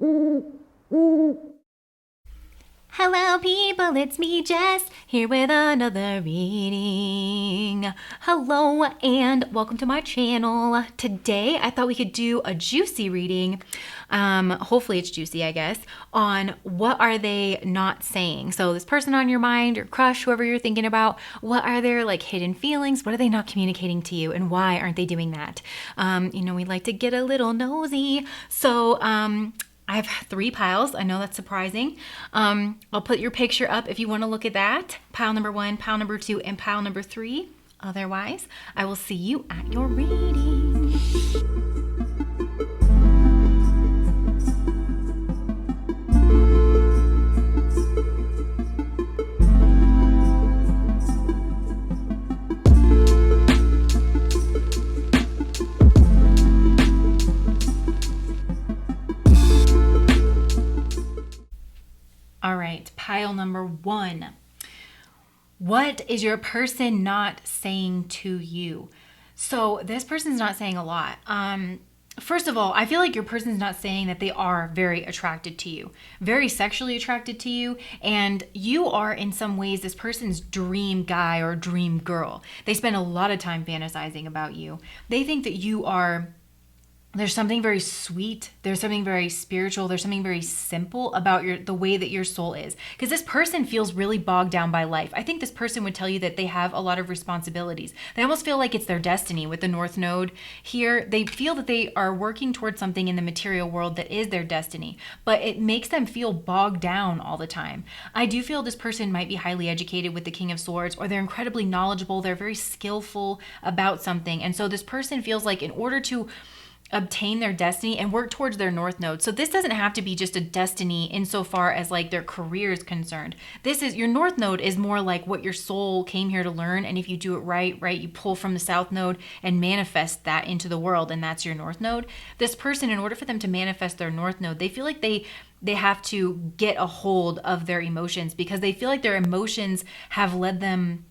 Hello people, it's me Jess, here with another reading. Hello and welcome to my channel. Today I thought we could do a juicy reading, hopefully it's juicy I guess, on what are they not saying. So this person on your mind, your crush, whoever you're thinking about, what are their like hidden feelings? What are they not communicating to you and why aren't they doing that? We like to get a little nosy. So I have 3 piles. I know that's surprising. I'll put your picture up if you want to look at that. Pile number 1, pile number 2, and pile number 3. Otherwise, I will see you at your reading. All right, pile number 1. What is your person not saying to you? So this person's not saying a lot. First of all, I feel like your person's not saying that they are very attracted to you, very sexually attracted to you, and you are in some ways this person's dream guy or dream girl. They spend a lot of time fantasizing about you. They think that you are... There's something very sweet, there's something very spiritual, there's something very simple about the way that your soul is. Because this person feels really bogged down by life. I think this person would tell you that they have a lot of responsibilities. They almost feel like it's their destiny with the North Node here. They feel that they are working towards something in the material world that is their destiny, but it makes them feel bogged down all the time. I do feel this person might be highly educated with the King of Swords, or they're incredibly knowledgeable, they're very skillful about something. And so this person feels like in order to obtain their destiny and work towards their North Node. So this doesn't have to be just a destiny insofar as like their career is concerned. This is, your North Node is more like what your soul came here to learn. And if you do it right, you pull from the South Node and manifest that into the world. And that's your North Node. This person, in order for them to manifest their North Node, they feel like they have to get a hold of their emotions because they feel like their emotions have led them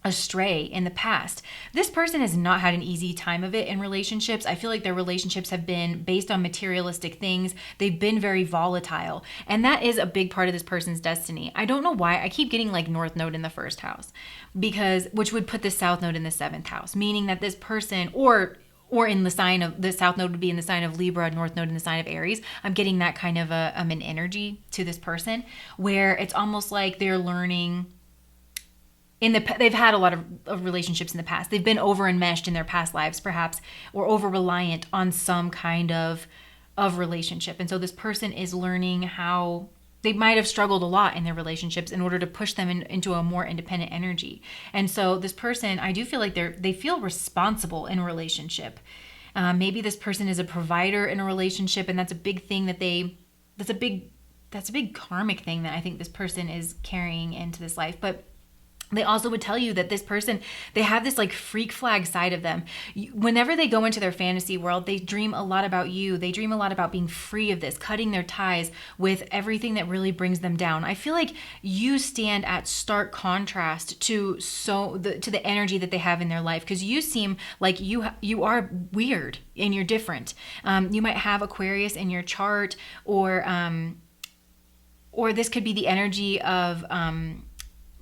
astray in the past. This person has not had an easy time of it in relationships. I feel like their relationships have been based on materialistic things. They've been very volatile. And that is a big part of this person's destiny. I don't know why I keep getting like North Node in the 1st house, which would put the South Node in the 7th house, meaning that this person, or in the sign of the South Node would be in the sign of Libra, North Node in the sign of Aries. I'm getting that kind of an energy to this person where it's almost like they're learning. They've had a lot of relationships in the past. They've been over enmeshed in their past lives, perhaps, or over reliant on some kind of relationship. And so this person is learning how they might have struggled a lot in their relationships in order to push them into a more independent energy. And so this person, I do feel like they feel responsible in a relationship. Maybe this person is a provider in a relationship, and that's a big thing that's a big karmic thing that I think this person is carrying into this life. But they also would tell you that this person, they have this like freak flag side of them. Whenever they go into their fantasy world, they dream a lot about you. They dream a lot about being free of this, cutting their ties with everything that really brings them down. I feel like you stand at stark contrast to the energy that they have in their life, because you seem like you are weird and you're different. You might have Aquarius in your chart, or this could be the energy of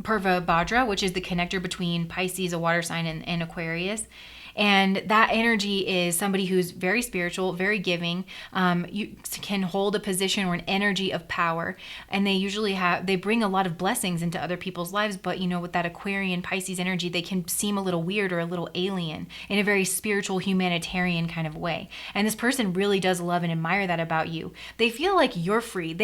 Purva Bhadra, which is the connector between Pisces, a water sign, and Aquarius. And that energy is somebody who's very spiritual, very giving. You can hold a position or an energy of power, and they bring a lot of blessings into other people's lives. But with that Aquarian Pisces energy, they can seem a little weird or a little alien in a very spiritual, humanitarian kind of way. And this person really does love and admire that about you. They feel like you're free.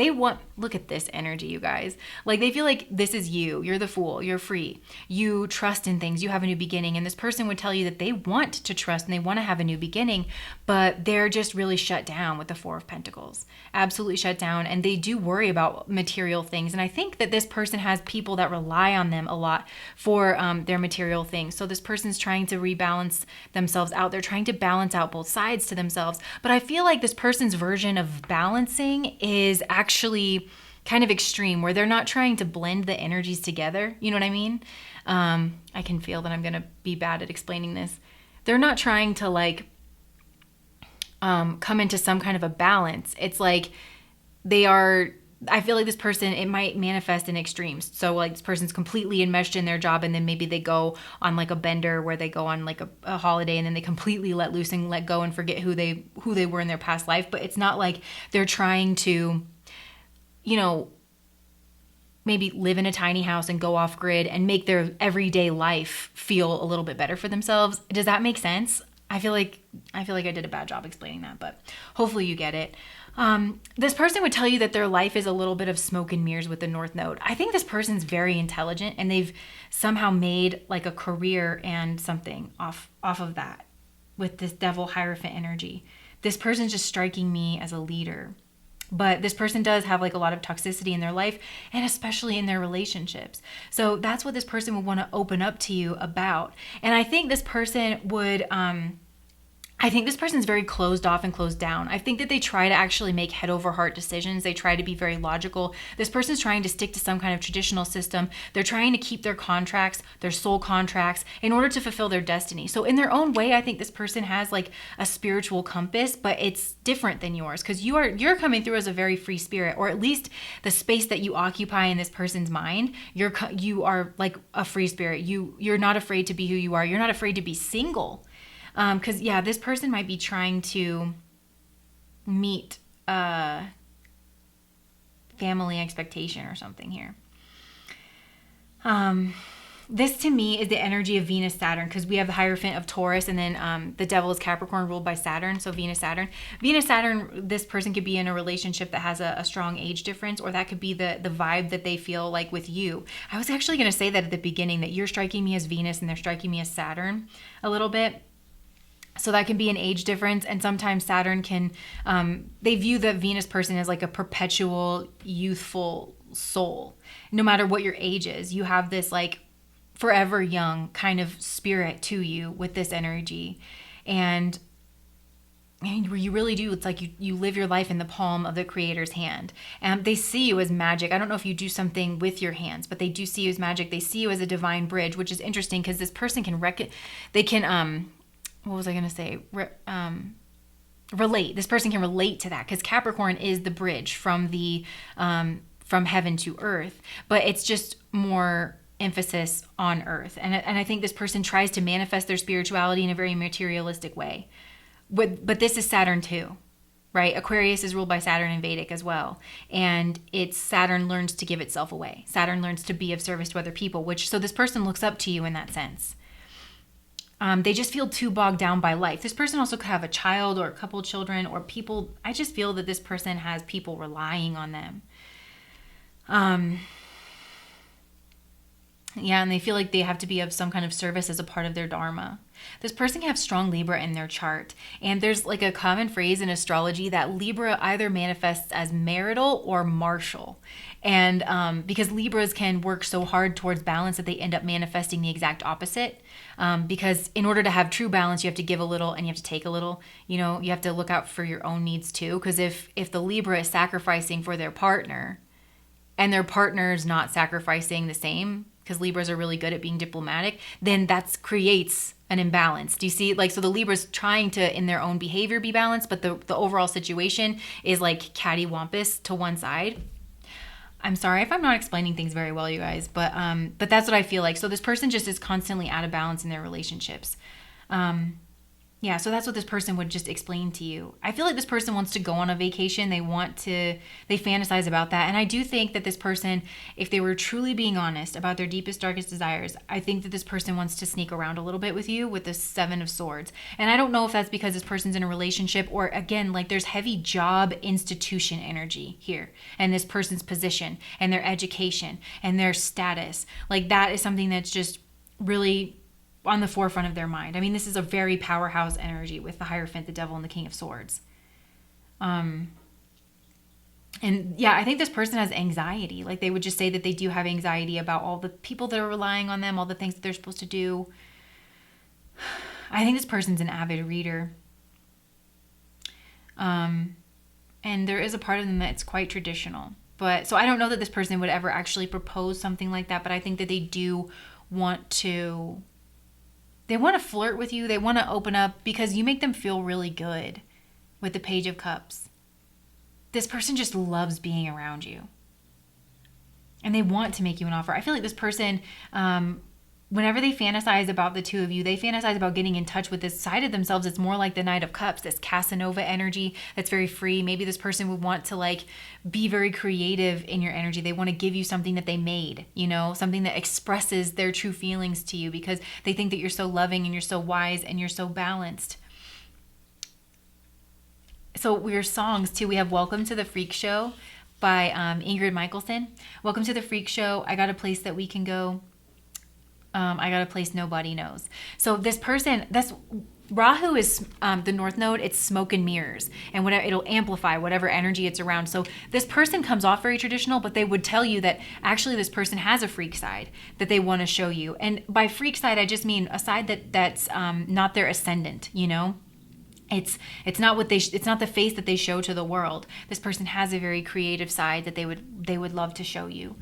Look at this energy, you guys. Like, they feel like this is you. You're the fool. You're free. You trust in things. You have a new beginning. And this person would tell you that they want to trust and they want to have a new beginning, but they're just really shut down with the 4 of Pentacles. Absolutely shut down. And they do worry about material things. And I think that this person has people that rely on them a lot for their material things. So this person's trying to rebalance themselves out. They're trying to balance out both sides to themselves. But I feel like this person's version of balancing is actually kind of extreme, where they're not trying to blend the energies together. You know what I mean? I can feel that I'm going to be bad at explaining this. They're not trying to come into some kind of a balance. It's like they are, I feel like this person, it might manifest in extremes. So like this person's completely enmeshed in their job, and then maybe they go on like a bender where they go on like a holiday, and then they completely let loose and let go and forget who they were in their past life. But it's not like they're trying to, you know, maybe live in a tiny house and go off grid and make their everyday life feel a little bit better for themselves. Does that make sense? I feel like I did a bad job explaining that, but hopefully you get it. This person would tell you that their life is a little bit of smoke and mirrors with the North Node. I think this person's very intelligent, and they've somehow made like a career and something off of that with this Devil Hierophant energy. This person's just striking me as a leader. But this person does have like a lot of toxicity in their life, and especially in their relationships. So that's what this person would want to open up to you about. And I think this person would, I think this person's very closed off and closed down. I think that they try to actually make head over heart decisions. They try to be very logical. This person's trying to stick to some kind of traditional system. They're trying to keep their contracts, their soul contracts, in order to fulfill their destiny. So in their own way, I think this person has like a spiritual compass, but it's different than yours, because you're coming through as a very free spirit, or at least the space that you occupy in this person's mind. You are like a free spirit. You're not afraid to be who you are. You're not afraid to be single. Because, yeah, this person might be trying to meet family expectation or something here. This to me is the energy of Venus Saturn, because we have the Hierophant of Taurus, and then the Devil is Capricorn, ruled by Saturn. So Venus Saturn, this person could be in a relationship that has a strong age difference, or that could be the vibe that they feel like with you. I was actually going to say that at the beginning, that you're striking me as Venus and they're striking me as Saturn a little bit. So that can be an age difference. And sometimes Saturn can, they view the Venus person as like a perpetual youthful soul. No matter what your age is, you have this like forever young kind of spirit to you with this energy. And you really do. It's like you live your life in the palm of the Creator's hand. And they see you as magic. I don't know if you do something with your hands, but they do see you as magic. They see you as a divine bridge, which is interesting, because this person can what was I going to say? Relate. This person can relate to that, because Capricorn is the bridge from from heaven to earth, but it's just more emphasis on earth. And I think this person tries to manifest their spirituality in a very materialistic way. But this is Saturn too, right? Aquarius is ruled by Saturn in Vedic as well. And it's Saturn learns to give itself away. Saturn learns to be of service to other people, so this person looks up to you in that sense. They just feel too bogged down by life. This person also could have a child or a couple children or people. I just feel that this person has people relying on them. Yeah, and they feel like they have to be of some kind of service as a part of their dharma. This person can have strong Libra in their chart. And there's like a common phrase in astrology that Libra either manifests as marital or martial. And because Libras can work so hard towards balance that they end up manifesting the exact opposite. Because in order to have true balance, you have to give a little and you have to take a little. You know, you have to look out for your own needs too. Because if the Libra is sacrificing for their partner and their partner's not sacrificing the same, because Libras are really good at being diplomatic, then that creates an imbalance. Do you see? Like, so the Libra's trying to, in their own behavior, be balanced, but the overall situation is like cattywampus to one side. I'm sorry if I'm not explaining things very well, you guys, but that's what I feel like. So this person just is constantly out of balance in their relationships. Yeah, so that's what this person would just explain to you. I feel like this person wants to go on a vacation. They fantasize about that. And I do think that this person, if they were truly being honest about their deepest, darkest desires, I think that this person wants to sneak around a little bit with you with the Seven of Swords. And I don't know if that's because this person's in a relationship, or again, like there's heavy job institution energy here, and this person's position and their education and their status. Like that is something that's just really on the forefront of their mind. I mean, this is a very powerhouse energy with the Hierophant, the Devil, and the King of Swords. And yeah, I think this person has anxiety. Like they would just say that they do have anxiety about all the people that are relying on them, all the things that they're supposed to do. I think this person's an avid reader. And there is a part of them that's quite traditional. So I don't know that this person would ever actually propose something like that, but I think that they do want to flirt with you. They want to open up because you make them feel really good with the Page of Cups. this person just loves being around you. And they want to make you an offer. I feel like this person, whenever they fantasize about the two of you, they fantasize about getting in touch with this side of themselves. It's more like the Knight of Cups, this Casanova energy that's very free. Maybe this person would want to like be very creative in your energy. They want to give you something that they made, you know, something that expresses their true feelings to you because they think that you're so loving and you're so wise and you're so balanced. So we're songs too. We have Welcome to the Freak Show by Ingrid Michaelson. Welcome to the Freak Show. I got a place that we can go. I got a place nobody knows. So this person, that's Rahu is the North Node. It's smoke and mirrors, and whatever, it'll amplify whatever energy it's around. So this person comes off very traditional, but they would tell you that actually this person has a freak side that they want to show you. And by freak side, I just mean a side that's not their ascendant. You know. It's not it's not the face that they show to the world. This person has a very creative side that they would love to show you.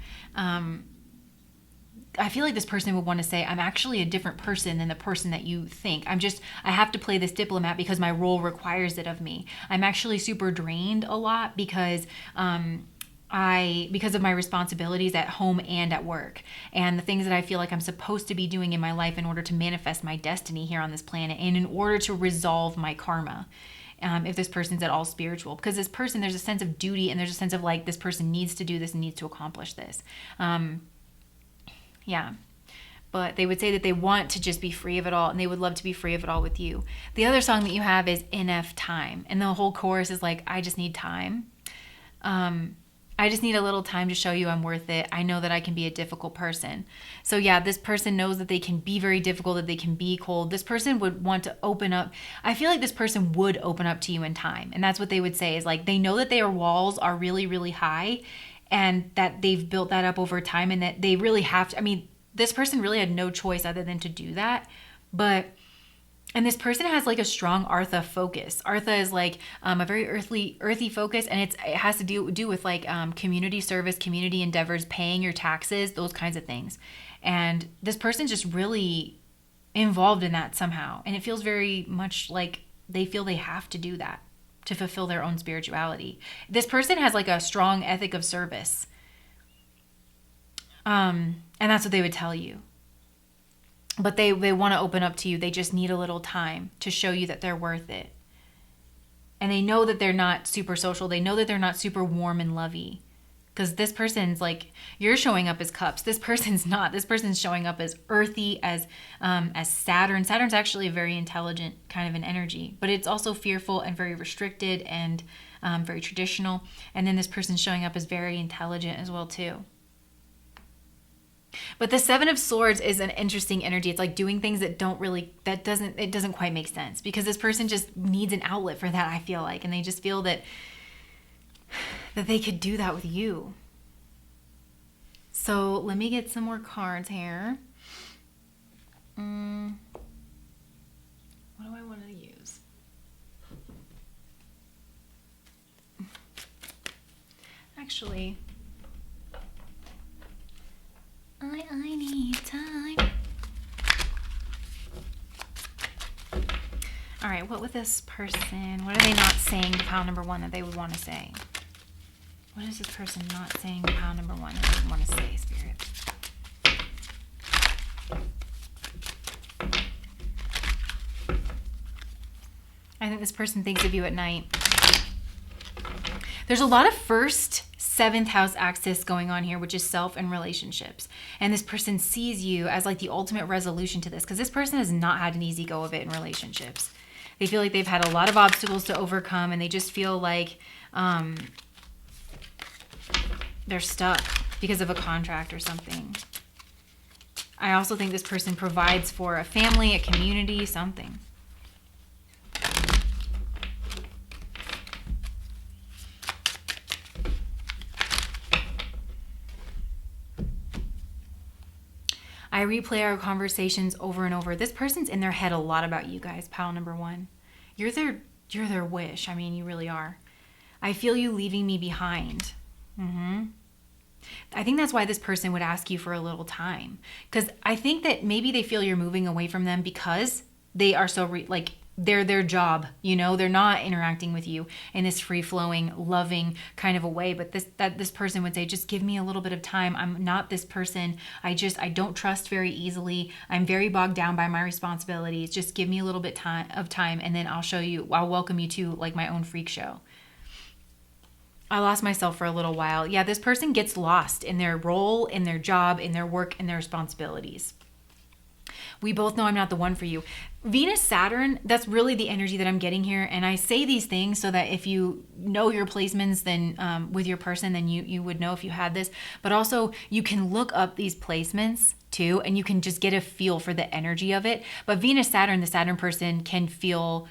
I feel like this person would want to say, I'm actually a different person than the person that you think. I have to play this diplomat because my role requires it of me. I'm actually super drained a lot because of my responsibilities at home and at work and the things that I feel like I'm supposed to be doing in my life in order to manifest my destiny here on this planet and in order to resolve my karma. If this person's at all spiritual, because this person, there's a sense of duty and there's a sense of like, this person needs to do this and needs to accomplish this. Yeah. But they would say that they want to just be free of it all and they would love to be free of it all with you. The other song that you have is NF Time. And the whole chorus is like, I just need time. I just need a little time to show you I'm worth it. I know that I can be a difficult person. So yeah, this person knows that they can be very difficult, that they can be cold. This person would want to open up. I feel like this person would open up to you in time. And that's what they would say is like, they know that their walls are really, really high and that they've built that up over time and that they really have to. I mean, this person really had no choice other than to do that. And this person has like a strong Artha focus. Artha is like a very earthy focus, and it has to do with like community service, community endeavors, paying your taxes, those kinds of things. And this person's just really involved in that somehow. And it feels very much like they feel they have to do that to fulfill their own spirituality. This person has like a strong ethic of service. And that's what they would tell you. But they want to open up to you. They just need a little time to show you that they're worth it. And they know that they're not super social. They know that they're not super warm and lovey. Because this person's like, you're showing up as cups. This person's not. This person's showing up as earthy, as Saturn. Saturn's actually a very intelligent kind of an energy. But it's also fearful and very restricted and very traditional. And then this person's showing up as very intelligent as well too. But the Seven of Swords is an interesting energy. It's like doing things that it doesn't quite make sense because this person just needs an outlet for that, I feel like. And they just feel that they could do that with you. So let me get some more cards here. What do I want to use? Actually, I need time. All right, what with this person? What are they not saying to pile number one that they would want to say? What is this person not saying to pile number one that they would want to say, Spirit? I think this person thinks of you at night. There's a lot of first, seventh house axis going on here, which is self and relationships. And this person sees you as like the ultimate resolution to this because this person has not had an easy go of it in relationships. They feel like they've had a lot of obstacles to overcome and they just feel like they're stuck because of a contract or something. I also think this person provides for a family, a community, something. I replay our conversations over and over. This person's in their head a lot about you guys, pile number one. You're their wish. I mean, you really are. I feel you leaving me behind. I think that's why this person would ask you for a little time. Because I think that maybe they feel you're moving away from them because they are so, their job, they're not interacting with you in this free-flowing, loving kind of a way. But this person would say, just give me a little bit of time. I'm not this person. I don't trust very easily. I'm very bogged down by my responsibilities. Just give me a little bit of time, and then I'll welcome you to like my own freak show. I lost myself for a little while. Yeah, this person gets lost in their role, in their job, in their work, in their responsibilities. We both know I'm not the one for you. Venus, Saturn, that's really the energy that I'm getting here. And I say these things so that if you know your placements, then with your person, then you would know if you had this. But also you can look up these placements too, and you can just get a feel for the energy of it. But Venus, Saturn, the Saturn person can feel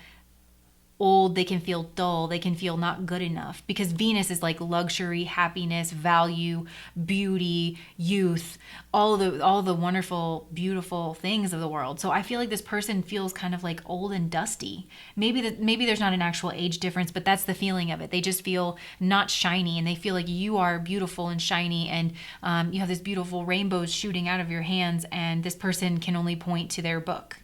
old, they can feel dull, they can feel not good enough, because Venus is like luxury, happiness, value, beauty, youth, all the wonderful, beautiful things of the world. So I feel like this person feels kind of like old and dusty. Maybe there's not an actual age difference, but that's the feeling of it. They just feel not shiny, and they feel like you are beautiful and shiny, and you have this beautiful rainbows shooting out of your hands, and this person can only point to their book,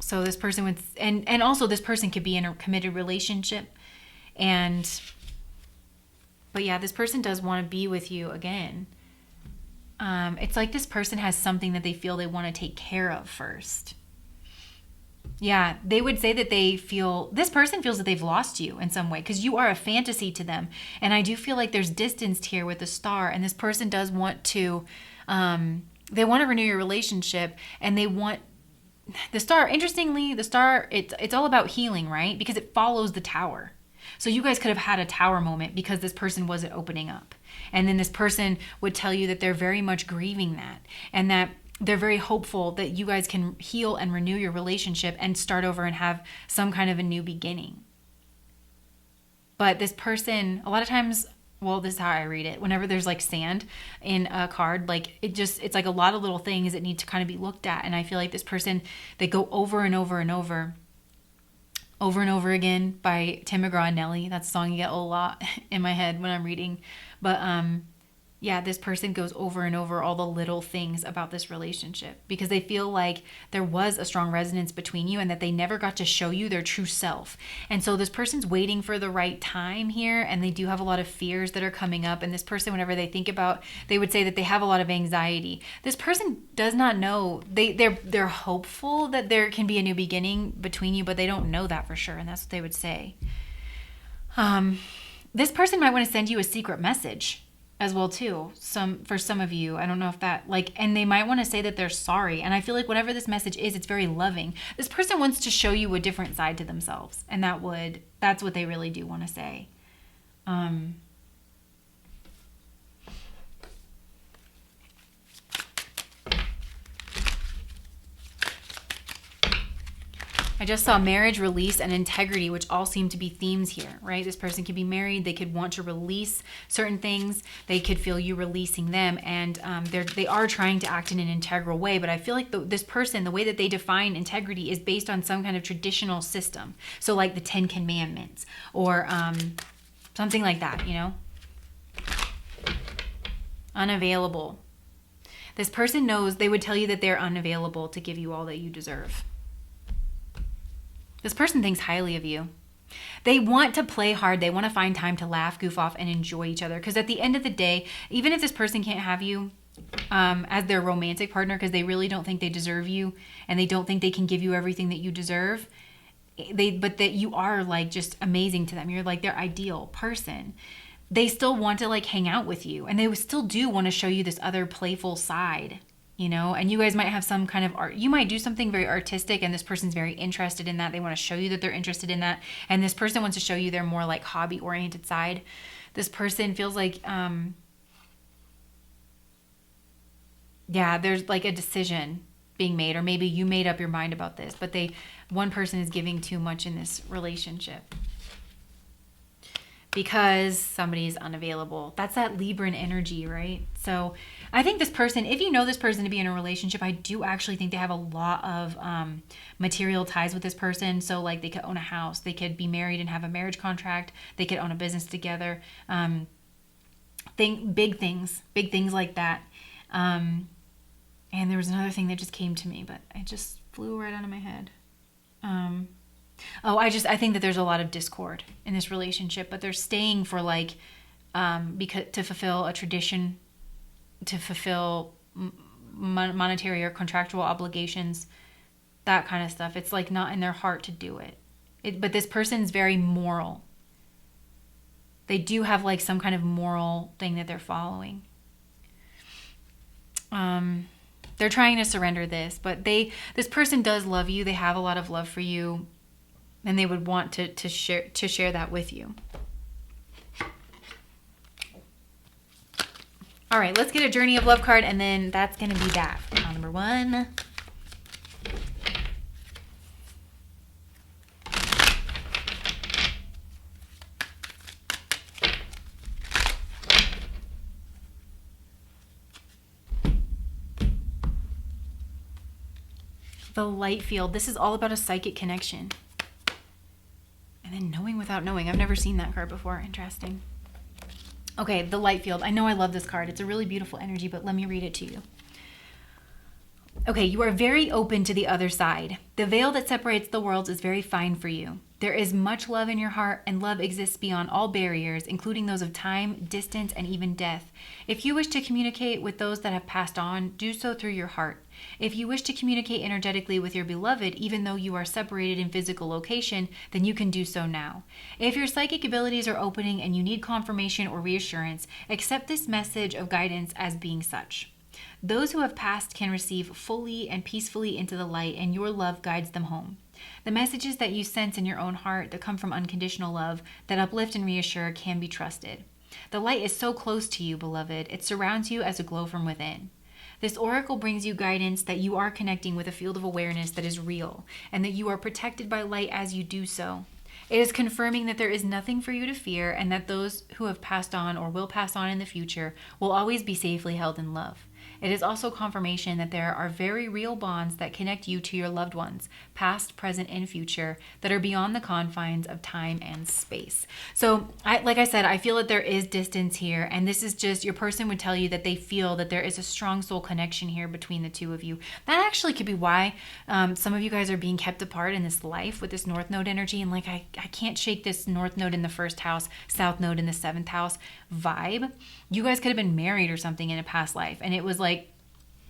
So this person would, and also this person could be in a committed relationship, but yeah, this person does want to be with you again. It's like this person has something that they feel they want to take care of first. Yeah, they would say that this person feels that they've lost you in some way, because you are a fantasy to them. And I do feel like there's distance here with the star, and this person does want to, they want to renew your relationship, and they want the star. Interestingly, the star, it's all about healing, right? Because it follows the tower. So you guys could have had a tower moment because this person wasn't opening up. And then this person would tell you that they're very much grieving that, and that they're very hopeful that you guys can heal and renew your relationship and start over and have some kind of a new beginning. But this person, a lot of times, well, this is how I read it. Whenever there's like sand in a card, like it's like a lot of little things that need to kind of be looked at. And I feel like this person, they go over and over and over and over again by Tim McGraw and Nelly. That's a song you get a lot in my head when I'm reading. But yeah, this person goes over and over all the little things about this relationship because they feel like there was a strong resonance between you and that they never got to show you their true self. And so this person's waiting for the right time here, and they do have a lot of fears that are coming up. And this person, whenever they think about, they would say that they have a lot of anxiety. This person does not know. They're hopeful that there can be a new beginning between you, but they don't know that for sure. And that's what they would say. This person might want to send you a secret message as well too. For some of you, I don't know if that and they might want to say that they're sorry. And I feel like whatever this message is, it's very loving. This person wants to show you a different side to themselves, and that's what they really do want to say. I just saw marriage, release, and integrity, which all seem to be themes here, right? This person could be married. They could want to release certain things. They could feel you releasing them, and they are trying to act in an integral way. But I feel like this person, the way that they define integrity is based on some kind of traditional system. So like the 10 Commandments or something like that, Unavailable. This person knows, they would tell you that they're unavailable to give you all that you deserve. This person thinks highly of you. They want to play hard. They want to find time to laugh, goof off, and enjoy each other. Because at the end of the day, even if this person can't have you as their romantic partner because they really don't think they deserve you and they don't think they can give you everything that you deserve, but that you are like just amazing to them. You're like their ideal person. They still want to like hang out with you, and they still do want to show you this other playful side. And you guys might have some kind of art. You might do something very artistic, and this person's very interested in that. They want to show you that they're interested in that. And this person wants to show you their more like hobby oriented side. This person feels like, there's like a decision being made, or maybe you made up your mind about this, but one person is giving too much in this relationship because somebody's unavailable. That's that Libran energy, right? So I think this person, if you know this person to be in a relationship, I do actually think they have a lot of material ties with this person. So like they could own a house, they could be married and have a marriage contract, they could own a business together, big things like that. And there was another thing that just came to me, but I just flew right out of my head. I think that there's a lot of discord in this relationship, but they're staying for like, because to fulfill a tradition, to fulfill monetary or contractual obligations, that kind of stuff. It's like not in their heart to do it. But this person's very moral. They do have like some kind of moral thing that they're following. They're trying to surrender this, but this person does love you. They have a lot of love for you, and they would want to share that with you. All right, let's get a Journey of Love card, and then that's going to be that for pile number 1. The light field. This is all about a psychic connection. And then knowing without knowing. I've never seen that card before. Interesting. Okay, the light field. I know I love this card. It's a really beautiful energy, but let me read it to you. Okay, you are very open to the other side. The veil that separates the worlds is very fine for you. There is much love in your heart, and love exists beyond all barriers, including those of time, distance, and even death. If you wish to communicate with those that have passed on, do so through your heart. If you wish to communicate energetically with your beloved, even though you are separated in physical location, then you can do so now. If your psychic abilities are opening and you need confirmation or reassurance, accept this message of guidance as being such. Those who have passed can receive fully and peacefully into the light, and your love guides them home. The messages that you sense in your own heart that come from unconditional love, that uplift and reassure, can be trusted. The light is so close to you, beloved. It surrounds you as a glow from within. This oracle brings you guidance that you are connecting with a field of awareness that is real, and that you are protected by light as you do so. It is confirming that there is nothing for you to fear, and that those who have passed on or will pass on in the future will always be safely held in love. It is also confirmation that there are very real bonds that connect you to your loved ones, past, present, and future, that are beyond the confines of time and space. So, like I said, I feel that there is distance here, and this is just, your person would tell you that they feel that there is a strong soul connection here between the two of you. That actually could be why some of you guys are being kept apart in this life with this North Node energy, and like I can't shake this North Node in the 1st house, South Node in the 7th house vibe. You guys could have been married or something in a past life, and it was like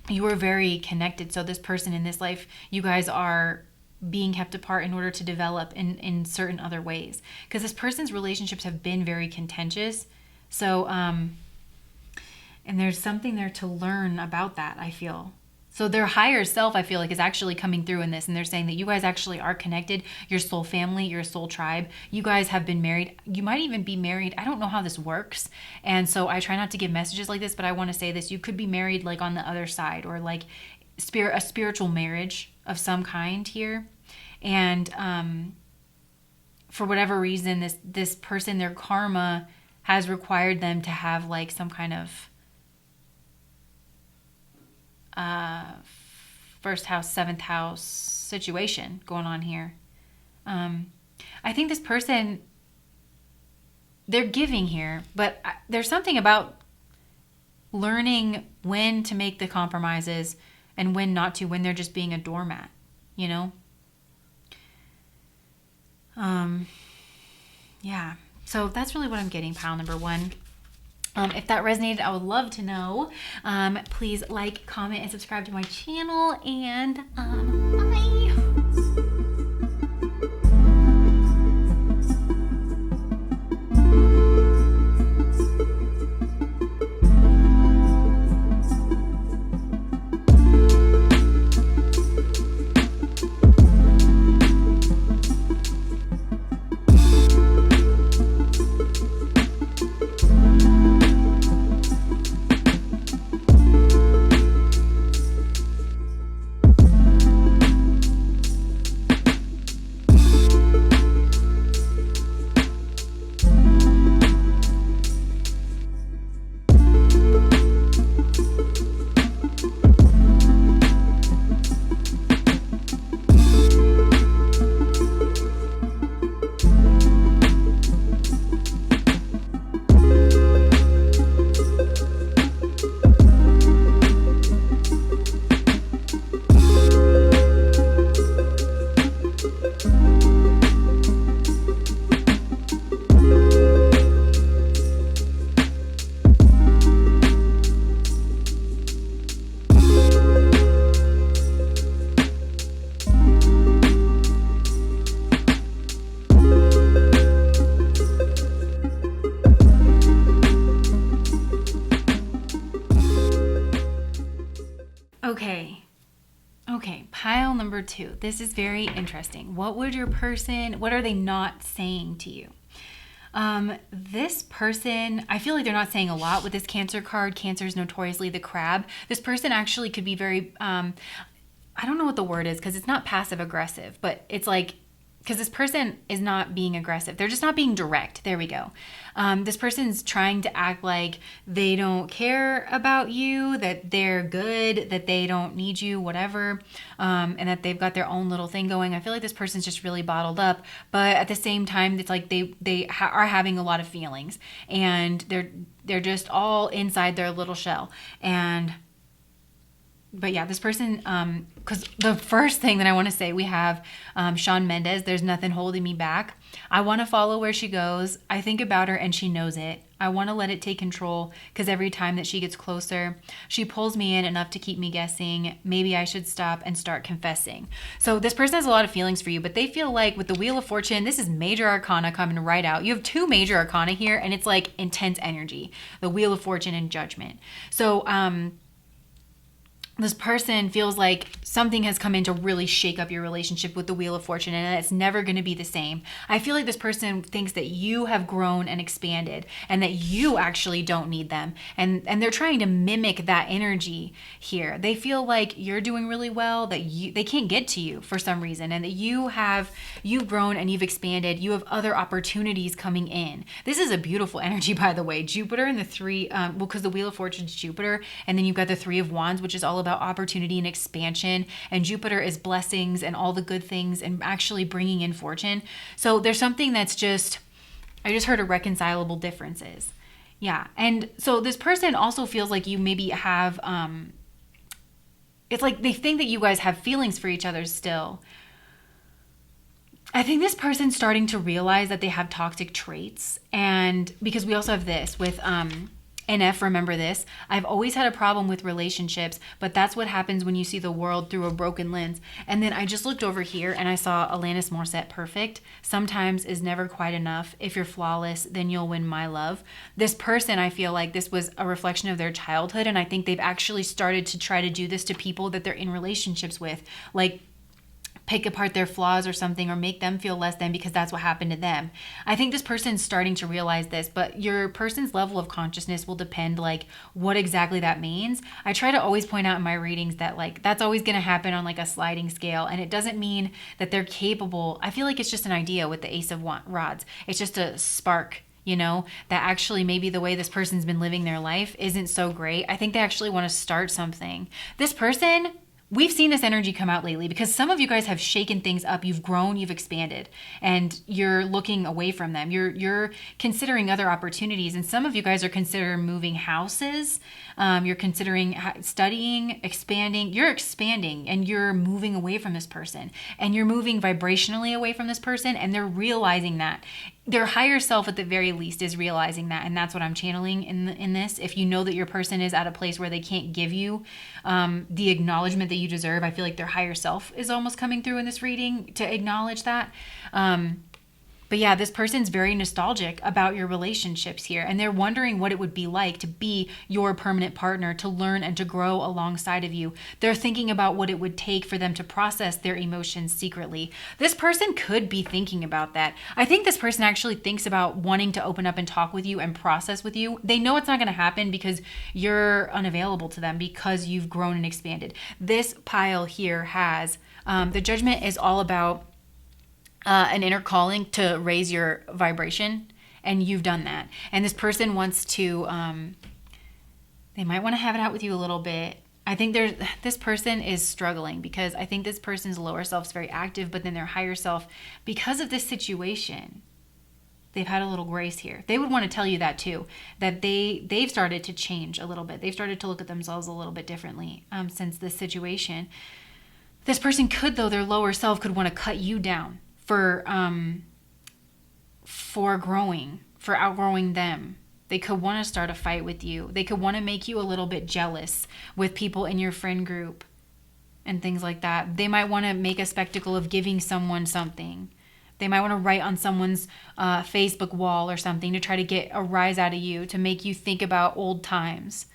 you were very connected. So this person in this life, you guys are being kept apart in order to develop in certain other ways, because this person's relationships have been very contentious. So and there's something there to learn about that, I feel. So their higher self, I feel like, is actually coming through in this, and they're saying that you guys actually are connected. Your soul family, your soul tribe. You guys have been married. You might even be married. I don't know how this works, and so I try not to give messages like this, but I want to say this. You could be married like on the other side, or like a spiritual marriage of some kind here. And for whatever reason, this person, their karma has required them to have like some kind of 1st house, 7th house situation going on here. I think this person, they're giving here, but there's something about learning when to make the compromises and when not to, when they're just being a doormat, you know? Yeah. So that's really what I'm getting, pile number 1. If that resonated, I would love to know. Please like, comment, and subscribe to my channel, and bye. Okay. Okay, pile number 2. This is very interesting. What are they not saying to you? This person, I feel like they're not saying a lot with this Cancer card. Cancer is notoriously the crab. This person actually could be very, I don't know what the word is because it's not passive aggressive, but it's like, because this person is not being aggressive. They're just not being direct. There we go. This person's trying to act like they don't care about you, that they're good, that they don't need you, whatever, and that they've got their own little thing going. I feel like this person's just really bottled up, but at the same time, it's like they are having a lot of feelings, and they're just all inside their little shell. But yeah, this person, because the first thing that I want to say, we have Shawn Mendes, there's nothing holding me back. I want to follow where she goes. I think about her and she knows it. I want to let it take control because every time that she gets closer, she pulls me in enough to keep me guessing. Maybe I should stop and start confessing. So this person has a lot of feelings for you, but they feel like with the Wheel of Fortune, this is major arcana coming right out. You have 2 major arcana here and it's like intense energy, the Wheel of Fortune and Judgment. So, this person feels like something has come in to really shake up your relationship with the Wheel of Fortune, and it's never going to be the same. I feel like this person thinks that you have grown and expanded and that you actually don't need them. And they're trying to mimic that energy here. They feel like you're doing really well, that they can't get to you for some reason, and that you've grown and you've expanded. You have other opportunities coming in. This is a beautiful energy, by the way. Jupiter and the 3, because the Wheel of Fortune is Jupiter, and then you've got the 3 of Wands, which is all about opportunity and expansion, and Jupiter is blessings and all the good things and actually bringing in fortune. So there's something that's just, I just heard irreconcilable differences. Yeah. And so this person also feels like you maybe have, it's like they think that you guys have feelings for each other still. I think this person's starting to realize that they have toxic traits, and because we also have this with NF, remember this. I've always had a problem with relationships, but that's what happens when you see the world through a broken lens. And then I just looked over here and I saw Alanis Morissette, Perfect. Sometimes is never quite enough. If you're flawless, then you'll win my love. This person, I feel like this was a reflection of their childhood, and I think they've actually started to try to do this to people that they're in relationships with. Like, pick apart their flaws or something, or make them feel less than because that's what happened to them. I think this person's starting to realize this, but your person's level of consciousness will depend like what exactly that means. I try to always point out in my readings that like that's always going to happen on like a sliding scale, and it doesn't mean that they're capable. I feel like it's just an idea with the Ace of Rods. It's just a spark, you know, that actually maybe the way this person's been living their life isn't so great. I think they actually want to start something. This person, we've seen this energy come out lately because some of you guys have shaken things up. You've grown, you've expanded, and you're looking away from them. You're considering other opportunities, and some of you guys are considering moving houses. You're considering studying, expanding. You're expanding, and you're moving away from this person, and you're moving vibrationally away from this person, and they're realizing that. Their higher self at the very least is realizing that, and that's what I'm channeling in this. If you know that your person is at a place where they can't give you the acknowledgement that you deserve, I feel like their higher self is almost coming through in this reading to acknowledge that. But yeah, this person's very nostalgic about your relationships here, and they're wondering what it would be like to be your permanent partner, to learn and to grow alongside of you. They're thinking about what it would take for them to process their emotions secretly. This person could be thinking about that. I think this person actually thinks about wanting to open up and talk with you and process with you. They know it's not going to happen because you're unavailable to them because you've grown and expanded. This pile here has, the Judgment is all about an inner calling to raise your vibration, and you've done that. And this person wants to, they might want to have it out with you a little bit. I think this person is struggling because I think this person's lower self is very active, but then their higher self, because of this situation, they've had a little grace here. They would want to tell you that too, that they've started to change a little bit. They've started to look at themselves a little bit differently since this situation. This person could, though, their lower self could want to cut you down for growing, for outgrowing them. They could want to start a fight with you. They could want to make you a little bit jealous with people in your friend group and things like that. They might want to make a spectacle of giving someone something. They might want to write on someone's Facebook wall or something to try to get a rise out of you, to make you think about old times.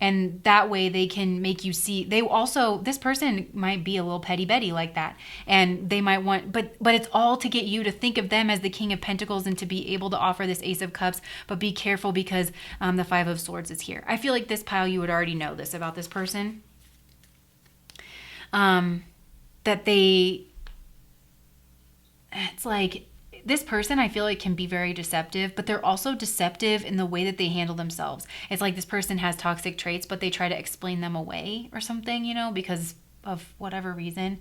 And that way they can make you see. They also, this person might be a little petty Betty like that. And they might want, but it's all to get you to think of them as the King of Pentacles and to be able to offer this Ace of Cups. But be careful because the Five of Swords is here. I feel like this pile, you would already know this about this person. That they, it's like, this person I feel like can be very deceptive, but they're also deceptive in the way that they handle themselves. It's like this person has toxic traits, but they try to explain them away or something, you know, because of whatever reason.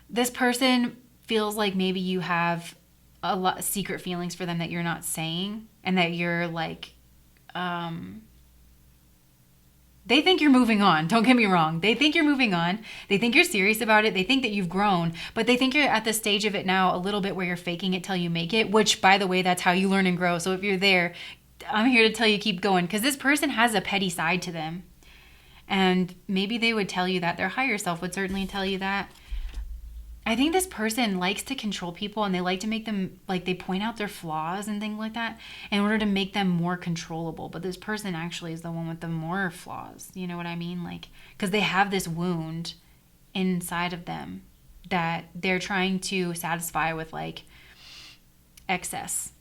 This person feels like maybe you have a lot of secret feelings for them that you're not saying, and that you're like, they think you're moving on. Don't get me wrong. They think you're moving on. They think you're serious about it. They think that you've grown, but they think you're at the stage of it now a little bit where you're faking it till you make it, which, by the way, that's how you learn and grow. So if you're there, I'm here to tell you keep going, because this person has a petty side to them. And maybe they would tell you that. Their higher self would certainly tell you that. I think this person likes to control people, and they like to make them, like, they point out their flaws and things like that in order to make them more controllable. But this person actually is the one with the more flaws. You know what I mean? Like, because they have this wound inside of them that they're trying to satisfy with, like, excess.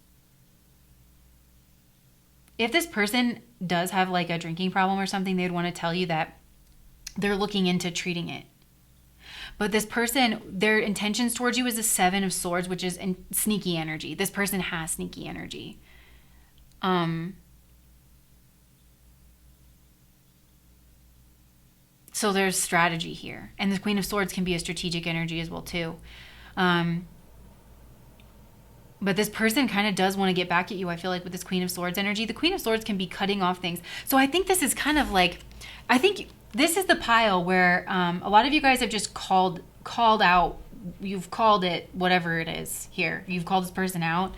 If this person does have, like, a drinking problem or something, they'd want to tell you that they're looking into treating it. But this person, their intentions towards you is the Seven of Swords, which is sneaky energy. This person has sneaky energy. So there's strategy here. And the Queen of Swords can be a strategic energy as well, too. But this person kind of does want to get back at you, I feel like, with this Queen of Swords energy. The Queen of Swords can be cutting off things. So I think this is kind of like, I think this is the pile where a lot of you guys have just called out, you've called it whatever it is here. You've called this person out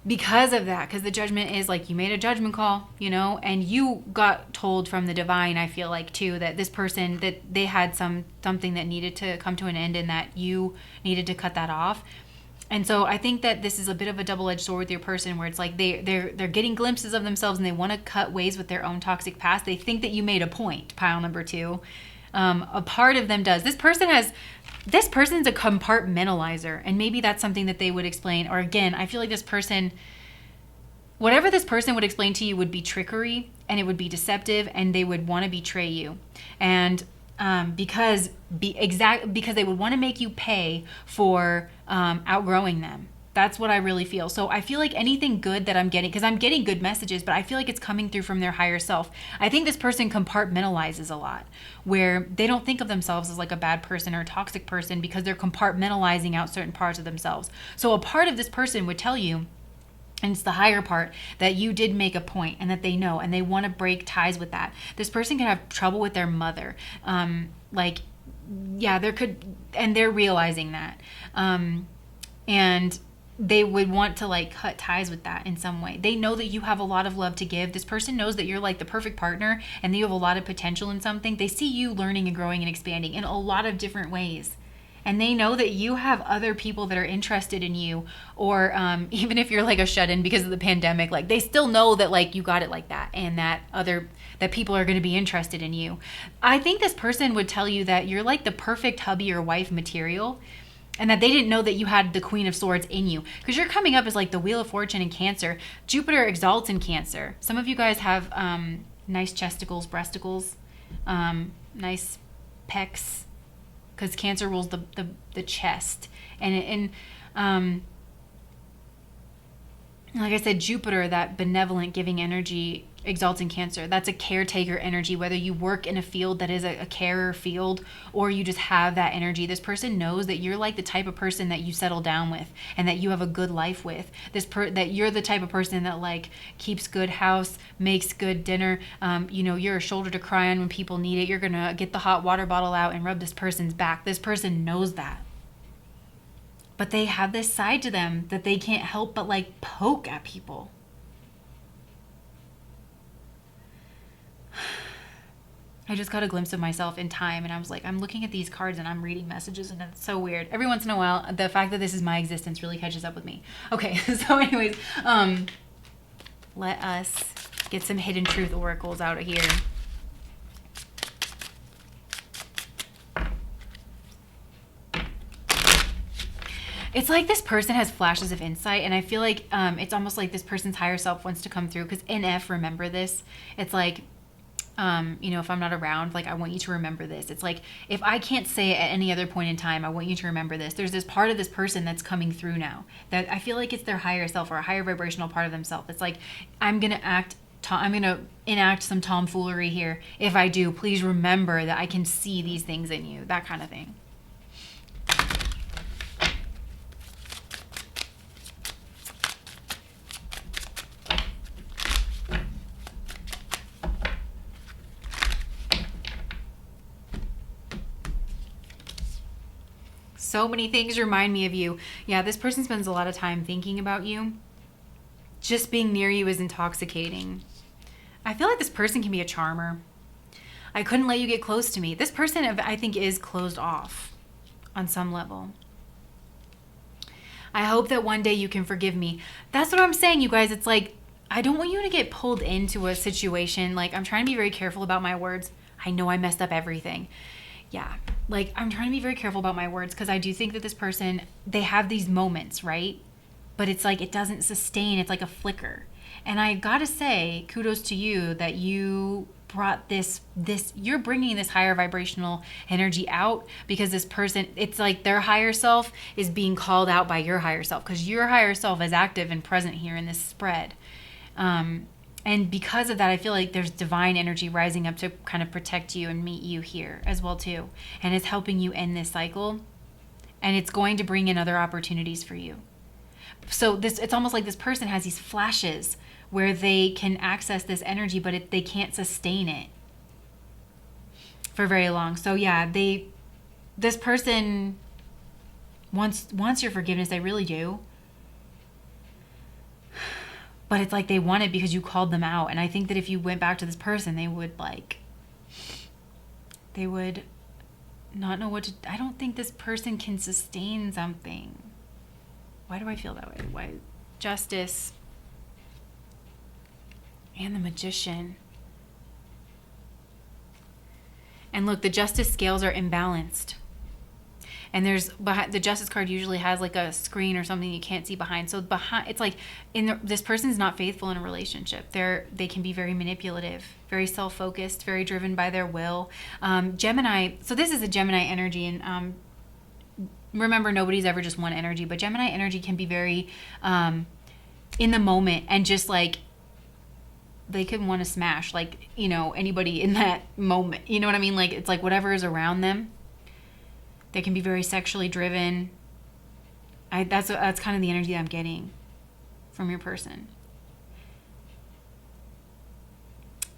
because of that, because the judgment is like, you made a judgment call, you know, and you got told from the divine, I feel like, too, that this person, that they had something that needed to come to an end and that you needed to cut that off. And so I think that this is a bit of a double-edged sword with your person, where it's like they're getting glimpses of themselves and they want to cut ways with their own toxic past. They think that you made a point, pile number 2. A part of them does. This person's a compartmentalizer, and maybe that's something that they would explain. Or again, I feel like this person, whatever this person would explain to you would be trickery, and it would be deceptive, and they would want to betray you. And because they would want to make you pay for outgrowing them. That's what I really feel. So I feel like anything good that I'm getting, because I'm getting good messages, but I feel like it's coming through from their higher self. I think this person compartmentalizes a lot, where they don't think of themselves as like a bad person or a toxic person because they're compartmentalizing out certain parts of themselves. So a part of this person would tell you, and it's the higher part, that you did make a point and that they know and they want to break ties with that. This person can have trouble with their mother. And they're realizing that. And they would want to like cut ties with that in some way. They know that you have a lot of love to give. This person knows that you're like the perfect partner and that you have a lot of potential in something. They see you learning and growing and expanding in a lot of different ways. And they know that you have other people that are interested in you, or even if you're like a shut-in because of the pandemic, like they still know that like you got it like that, and that people are going to be interested in you. I think this person would tell you that you're like the perfect hubby or wife material, and that they didn't know that you had the Queen of Swords in you, because you're coming up as like the Wheel of Fortune in Cancer. Jupiter exalts in Cancer. Some of you guys have nice chesticles, breasticles, nice pecs, because Cancer rules the chest. And like I said, Jupiter, that benevolent giving energy, exalts in Cancer. That's a caretaker energy, whether you work in a field that is a carer field or you just have that energy. This person knows that you're like the type of person that you settle down with and that you have a good life with. That you're the type of person that like keeps good house, makes good dinner. You're a shoulder to cry on when people need it. You're going to get the hot water bottle out and rub this person's back. This person knows that. But they have this side to them that they can't help but like poke at people. I just got a glimpse of myself in time, and I was like, I'm looking at these cards and I'm reading messages, and it's so weird. Every once in a while, the fact that this is my existence really catches up with me. Okay, so anyways, let us get some hidden truth oracles out of here. It's like this person has flashes of insight, and I feel like it's almost like this person's higher self wants to come through. Because NF, remember this. It's like, if I'm not around, like I want you to remember this. It's like if I can't say it at any other point in time, I want you to remember this. There's this part of this person that's coming through now that I feel like it's their higher self or a higher vibrational part of themselves. It's like I'm gonna enact some tomfoolery here. If I do, please remember that I can see these things in you. That kind of thing. So many things remind me of you. Yeah, this person spends a lot of time thinking about you. Just being near you is intoxicating. I feel like this person can be a charmer. I couldn't let you get close to me. This person, I think, is closed off on some level. I hope that one day you can forgive me. That's what I'm saying, you guys. It's like, I don't want you to get pulled into a situation. Like, I'm trying to be very careful about my words. I know I messed up everything. Yeah, like I'm trying to be very careful about my words because I do think that this person, they have these moments, right? But it's like it doesn't sustain. It's like a flicker. And I gotta say, kudos to you that you brought this you're bringing this higher vibrational energy out, because this person, it's like their higher self is being called out by your higher self, because your higher self is active and present here in this spread. And because of that, I feel like there's divine energy rising up to kind of protect you and meet you here as well too. And it's helping you end this cycle. And it's going to bring in other opportunities for you. So it's almost like this person has these flashes where they can access this energy, but they can't sustain it for very long. So yeah, this person wants your forgiveness. They really do. But it's like they want it because you called them out. And I think that if you went back to this person, they would not know what to. I don't think this person can sustain something. Why do I feel that way? Why? Justice and the Magician. And look, the justice scales are imbalanced. And there's the Justice card usually has like a screen or something you can't see behind. So behind, it's like this person's not faithful in a relationship. They can be very manipulative, very self-focused, very driven by their will. Gemini. So this is a Gemini energy, and remember, nobody's ever just one energy. But Gemini energy can be very in the moment, and just like they could want to smash like anybody in that moment. You know what I mean? Like it's like whatever is around them. They can be very sexually driven. That's kind of the energy that I'm getting from your person.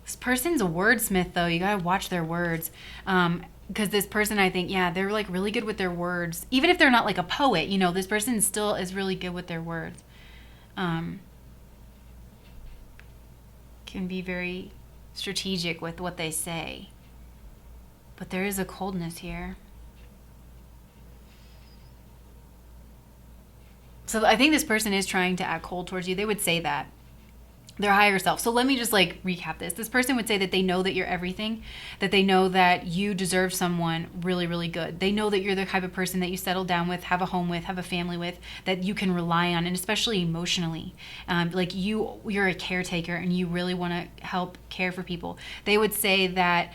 This person's a wordsmith, though. You gotta watch their words, because this person, I think, yeah, they're like really good with their words. Even if they're not like a poet, this person still is really good with their words. Can be very strategic with what they say, but there is a coldness here. So I think this person is trying to act cold towards you. They would say that. Their higher self. So let me just like recap this. This person would say that they know that you're everything, that they know that you deserve someone really, really good. They know that you're the type of person that you settle down with, have a home with, have a family with, that you can rely on, and especially emotionally. Like you're a caretaker and you really want to help care for people. They would say that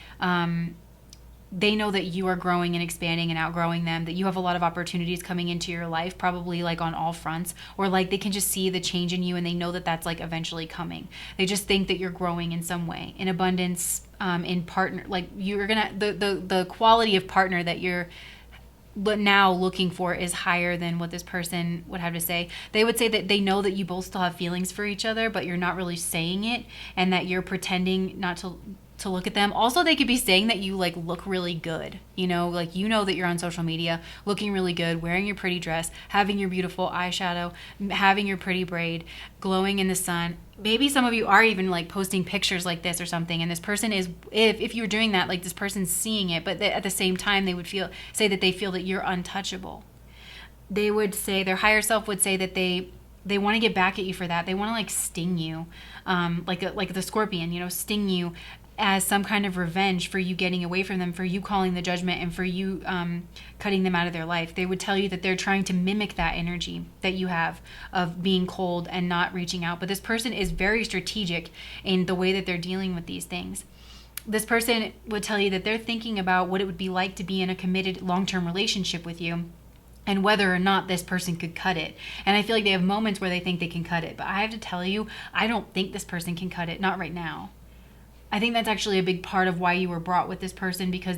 they know that you are growing and expanding and outgrowing them, that you have a lot of opportunities coming into your life, probably like on all fronts, or like they can just see the change in you and they know that that's like eventually coming. They just think that you're growing in some way, in abundance, in partner, like you're gonna, the quality of partner that you're now looking for is higher than what this person would have to say. They would say that they know that you both still have feelings for each other, but you're not really saying it, and that you're pretending not to look at them. Also, they could be saying that you like look really good, like that you're on social media looking really good, wearing your pretty dress, having your beautiful eyeshadow, having your pretty braid, glowing in the sun. Maybe some of you are even like posting pictures like this or something, and this person is, if you're doing that, like this person's seeing it, but at the same time they would say that they feel that you're untouchable. They would say, their higher self would say that they want to get back at you for that. They want to like sting you, like the scorpion, sting you. as some kind of revenge for you getting away from them, for you calling the judgment, and for you cutting them out of their life. They would tell you that they're trying to mimic that energy that you have of being cold and not reaching out. But this person is very strategic in the way that they're dealing with these things. This person would tell you that they're thinking about what it would be like to be in a committed long-term relationship with you, and whether or not this person could cut it. And I feel like they have moments where they think they can cut it. But I have to tell you, I don't think this person can cut it. Not right now. I think that's actually a big part of why you were brought with this person, because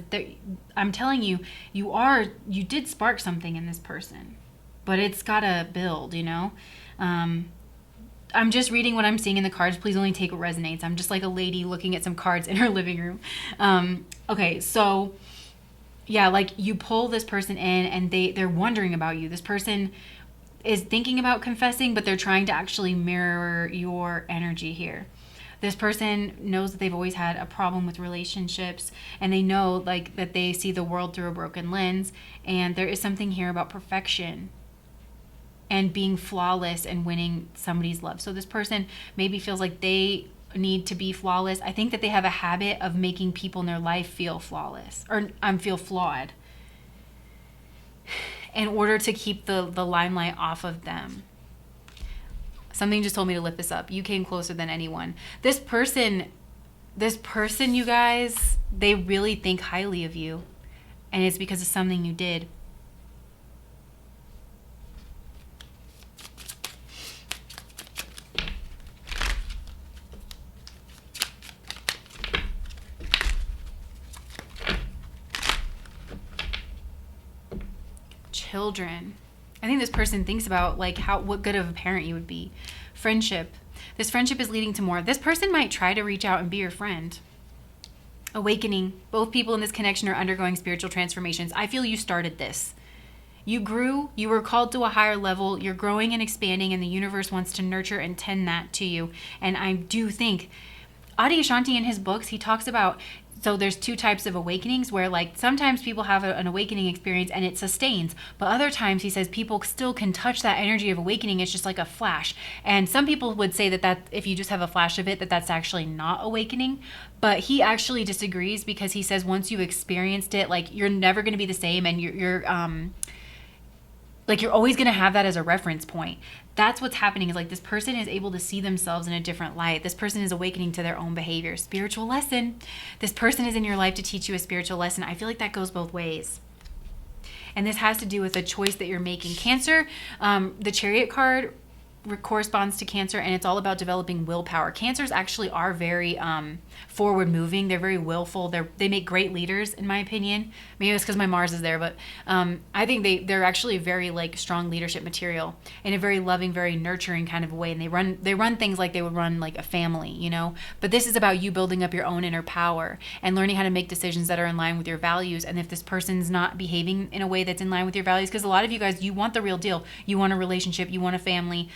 I'm telling you, you did spark something in this person. But it's got to build, you know? I'm just reading what I'm seeing in the cards. Please only take what resonates. I'm just like a lady looking at some cards in her living room. Okay, so yeah, like you pull this person in and they're wondering about you. This person is thinking about confessing, but they're trying to actually mirror your energy here. This person knows that they've always had a problem with relationships, and they know like that they see the world through a broken lens, and there is something here about perfection and being flawless and winning somebody's love. So this person maybe feels like they need to be flawless. I think that they have a habit of making people in their life feel flawless, or feel flawed, in order to keep the limelight off of them. Something just told me to lift this up. You came closer than anyone. This person, you guys, they really think highly of you, and it's because of something you did. Children. I think this person thinks about like what good of a parent you would be. Friendship. This friendship is leading to more. This person might try to reach out and be your friend. Awakening. Both people in this connection are undergoing spiritual transformations. I feel you started this. You grew, you were called to a higher level, you're growing and expanding, and the universe wants to nurture and tend that to you. And I do think Adi Ashanti in his books, he talks about, so there's two types of awakenings where like sometimes people have an awakening experience and it sustains, but other times he says people still can touch that energy of awakening. It's just like a flash. And some people would say that if you just have a flash of it, that's actually not awakening. But he actually disagrees, because he says once you've experienced it, like you're never going to be the same, and you're always going to have that as a reference point. That's what's happening, is like this person is able to see themselves in a different light. This person is awakening to their own behavior. Spiritual lesson. This person is in your life to teach you a spiritual lesson. I feel like that goes both ways. And this has to do with a choice that you're making. Cancer, the Chariot card corresponds to Cancer, and it's all about developing willpower. Cancers actually are very forward moving. They're very willful. They make great leaders, in my opinion. Maybe it's because my Mars is there, but I think they're actually very like strong leadership material in a very loving, very nurturing kind of way. And they run things like they would run like a family, you know. But this is about you building up your own inner power and learning how to make decisions that are in line with your values. And if this person's not behaving in a way that's in line with your values, because a lot of you guys, you want the real deal. You want a relationship. You want a family.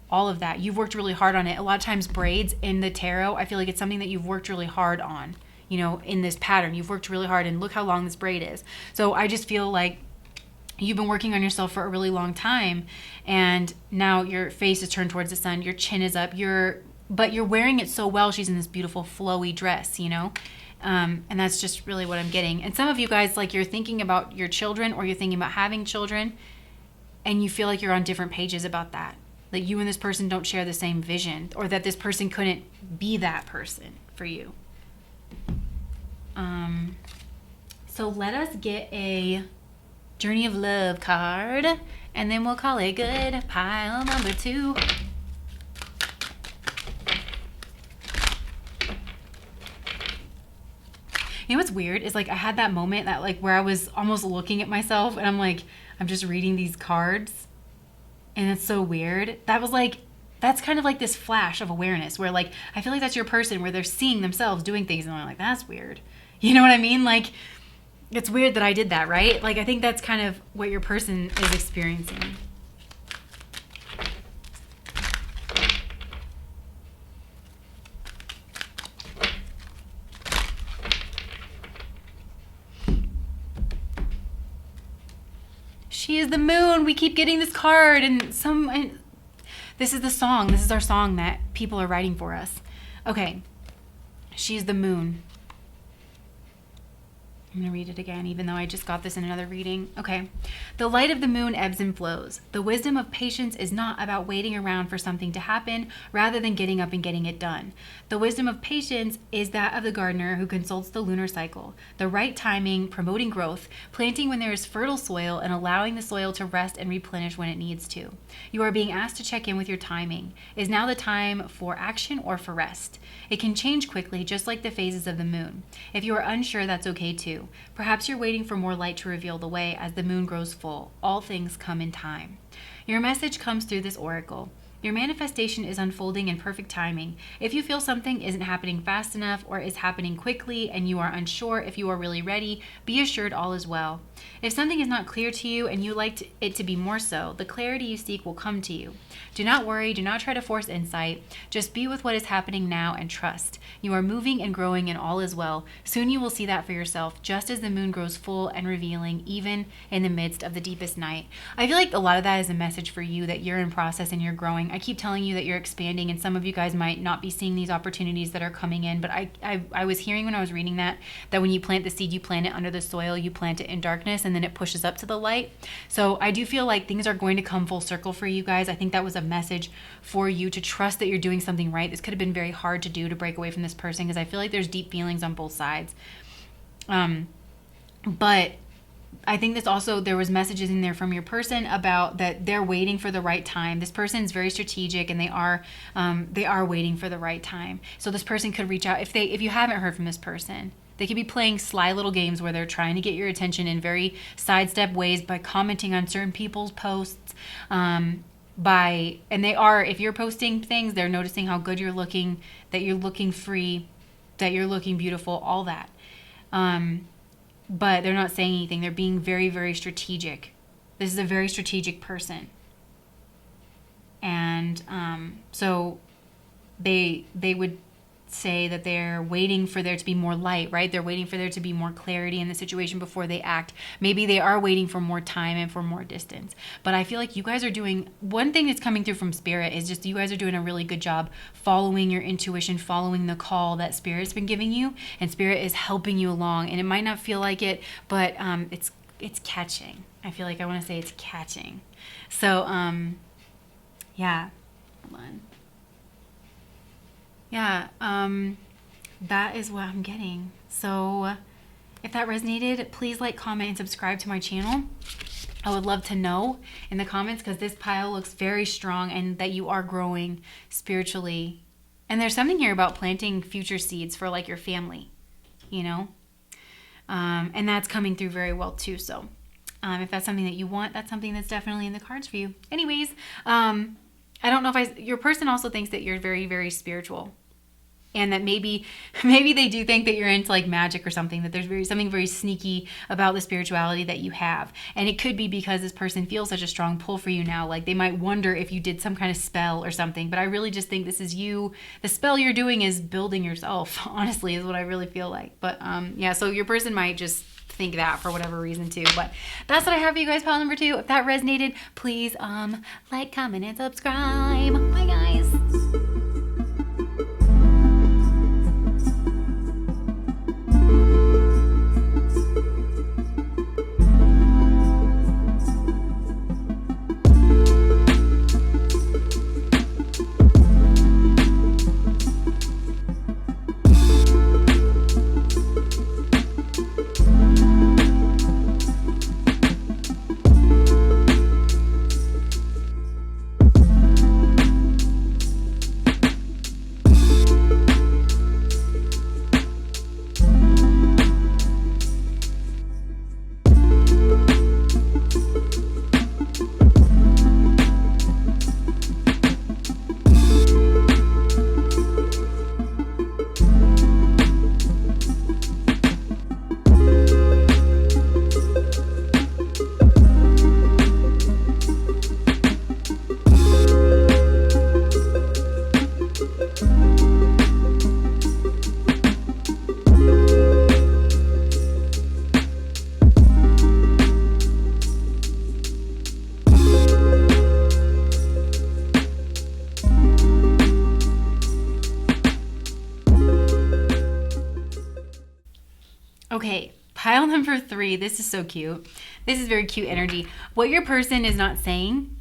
All of that. You've worked really hard on it. A lot of times braids in the tarot, I feel like it's something that you've worked really hard on, you know, in this pattern. You've worked really hard, and look how long this braid is. So I just feel like you've been working on yourself for a really long time, and now your face is turned towards the sun, your chin is up, but you're wearing it so well. She's in this beautiful flowy dress, you know. And that's just really what I'm getting. And some of you guys, like, you're thinking about your children, or you're thinking about having children, and you feel like you're on different pages about that. That you and this person don't share the same vision, or that this person couldn't be that person for you. So let us get a Journey of Love card, and then we'll call it good. Pile number 2. You know what's weird is like I had that moment that like where I was almost looking at myself, and I'm like, I'm just reading these cards. And it's so weird. That was like, that's kind of like this flash of awareness where like, I feel like that's your person where they're seeing themselves doing things, and they're like, that's weird. You know what I mean? Like, it's weird that I did that, right? Like, I think that's kind of what your person is experiencing. She is the moon. We keep getting this card, and this is the song. This is our song that people are writing for us. Okay. She's the moon. I'm going to read it again, even though I just got this in another reading. Okay. The light of the moon ebbs and flows. The wisdom of patience is not about waiting around for something to happen, rather than getting up and getting it done. The wisdom of patience is that of the gardener who consults the lunar cycle. The right timing, promoting growth, planting when there is fertile soil, and allowing the soil to rest and replenish when it needs to. You are being asked to check in with your timing. Is now the time for action or for rest? It can change quickly, just like the phases of the moon. If you are unsure, that's okay too. Perhaps you're waiting for more light to reveal the way as the moon grows full. All things come in time. Your message comes through this oracle. Your manifestation is unfolding in perfect timing. If you feel something isn't happening fast enough or is happening quickly and you are unsure if you are really ready, be assured all is well. If something is not clear to you and you like it to be more so, the clarity you seek will come to you. Do not worry, do not try to force insight. Just be with what is happening now and trust. You are moving and growing and all is well. Soon you will see that for yourself, just as the moon grows full and revealing, even in the midst of the deepest night. I feel like a lot of that is a message for you that you're in process and you're growing. I keep telling you that you're expanding, and some of you guys might not be seeing these opportunities that are coming in, but I was hearing when I was reading that when you plant the seed, you plant it under the soil, you plant it in darkness, and then it pushes up to the light. So I do feel like things are going to come full circle for you guys. I think that was a message for you to trust that you're doing something right. This could have been very hard to do, to break away from this person, because I feel like there's deep feelings on both sides. But I think this also, there was messages in there from your person about that they're waiting for the right time. This person is very strategic, and they are waiting for the right time. So this person could reach out if you haven't heard from this person. They could be playing sly little games where they're trying to get your attention in very sidestep ways by commenting on certain people's posts. And they are, if you're posting things, they're noticing how good you're looking, that you're looking free, that you're looking beautiful, all that. But they're not saying anything. They're being very, very strategic. This is a very strategic person. And so they would say that they're waiting for there to be more light, right? They're waiting for there to be more clarity in the situation before they act. Maybe they are waiting for more time and for more distance. But I feel like you guys are doing, one thing that's coming through from Spirit is just you guys are doing a really good job following your intuition, following the call that Spirit's been giving you, and Spirit is helping you along. And it might not feel like it, but it's catching. I feel like I want to say it's catching. So yeah. Hold on. Yeah, that is what I'm getting. So if that resonated, please like, comment, and subscribe to my channel. I would love to know in the comments, because this pile looks very strong and that you are growing spiritually. And there's something here about planting future seeds for like your family, you know? And that's coming through very well too. So if that's something that you want, that's something that's definitely in the cards for you. Anyways, I don't know if your person also thinks that you're very, very spiritual. And that maybe they do think that you're into like magic or something, that there's something very sneaky about the spirituality that you have. And it could be because this person feels such a strong pull for you now. Like they might wonder if you did some kind of spell or something. But I really just think this is you. The spell you're doing is building yourself, honestly, is what I really feel like. But yeah, so your person might just think that for whatever reason too. But that's what I have for you guys, pile number 2. If that resonated, please like, comment, and subscribe. Bye guys. Okay, pile number 3. This is so cute. This is very cute energy. What your person is not saying,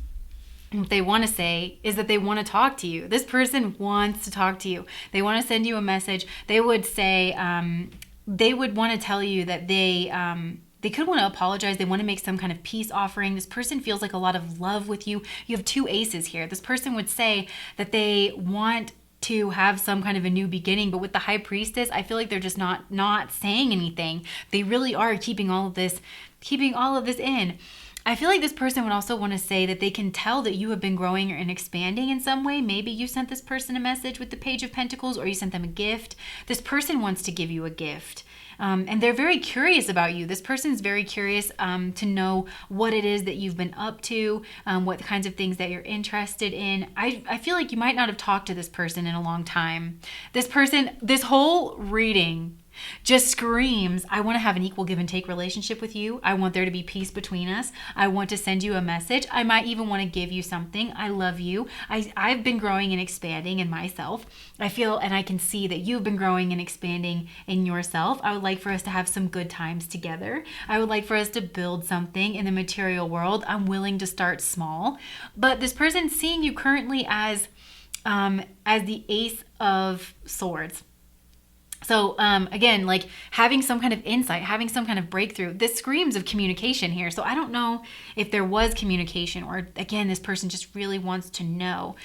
what they want to say, is that they want to talk to you. This person wants to talk to you. They want to send you a message. They would say, they would want to tell you that they could want to apologize. They want to make some kind of peace offering. This person feels like a lot of love with you. You have 2 aces here. This person would say that they want to have some kind of a new beginning, but with the High Priestess, I feel like they're just not saying anything. They really are keeping all of this in. I feel like this person would also want to say that they can tell that you have been growing and expanding in some way. Maybe you sent this person a message with the Page of Pentacles, or you sent them a gift. This person wants to give you a gift. And they're very curious about you. This person is very curious to know what it is that you've been up to, what kinds of things that you're interested in. I feel like you might not have talked to this person in a long time. This whole reading just screams, I want to have an equal give and take relationship with you. I want there to be peace between us. I want to send you a message. I might even want to give you something. I love you. I've been growing and expanding in myself. I feel and I can see that you've been growing and expanding in yourself. I would like for us to have some good times together. I would like for us to build something in the material world. I'm willing to start small. But this person seeing you currently as the Ace of Swords. So again, like having some kind of insight, having some kind of breakthrough, this screams of communication here. So I don't know if there was communication, or again, this person just really wants to know.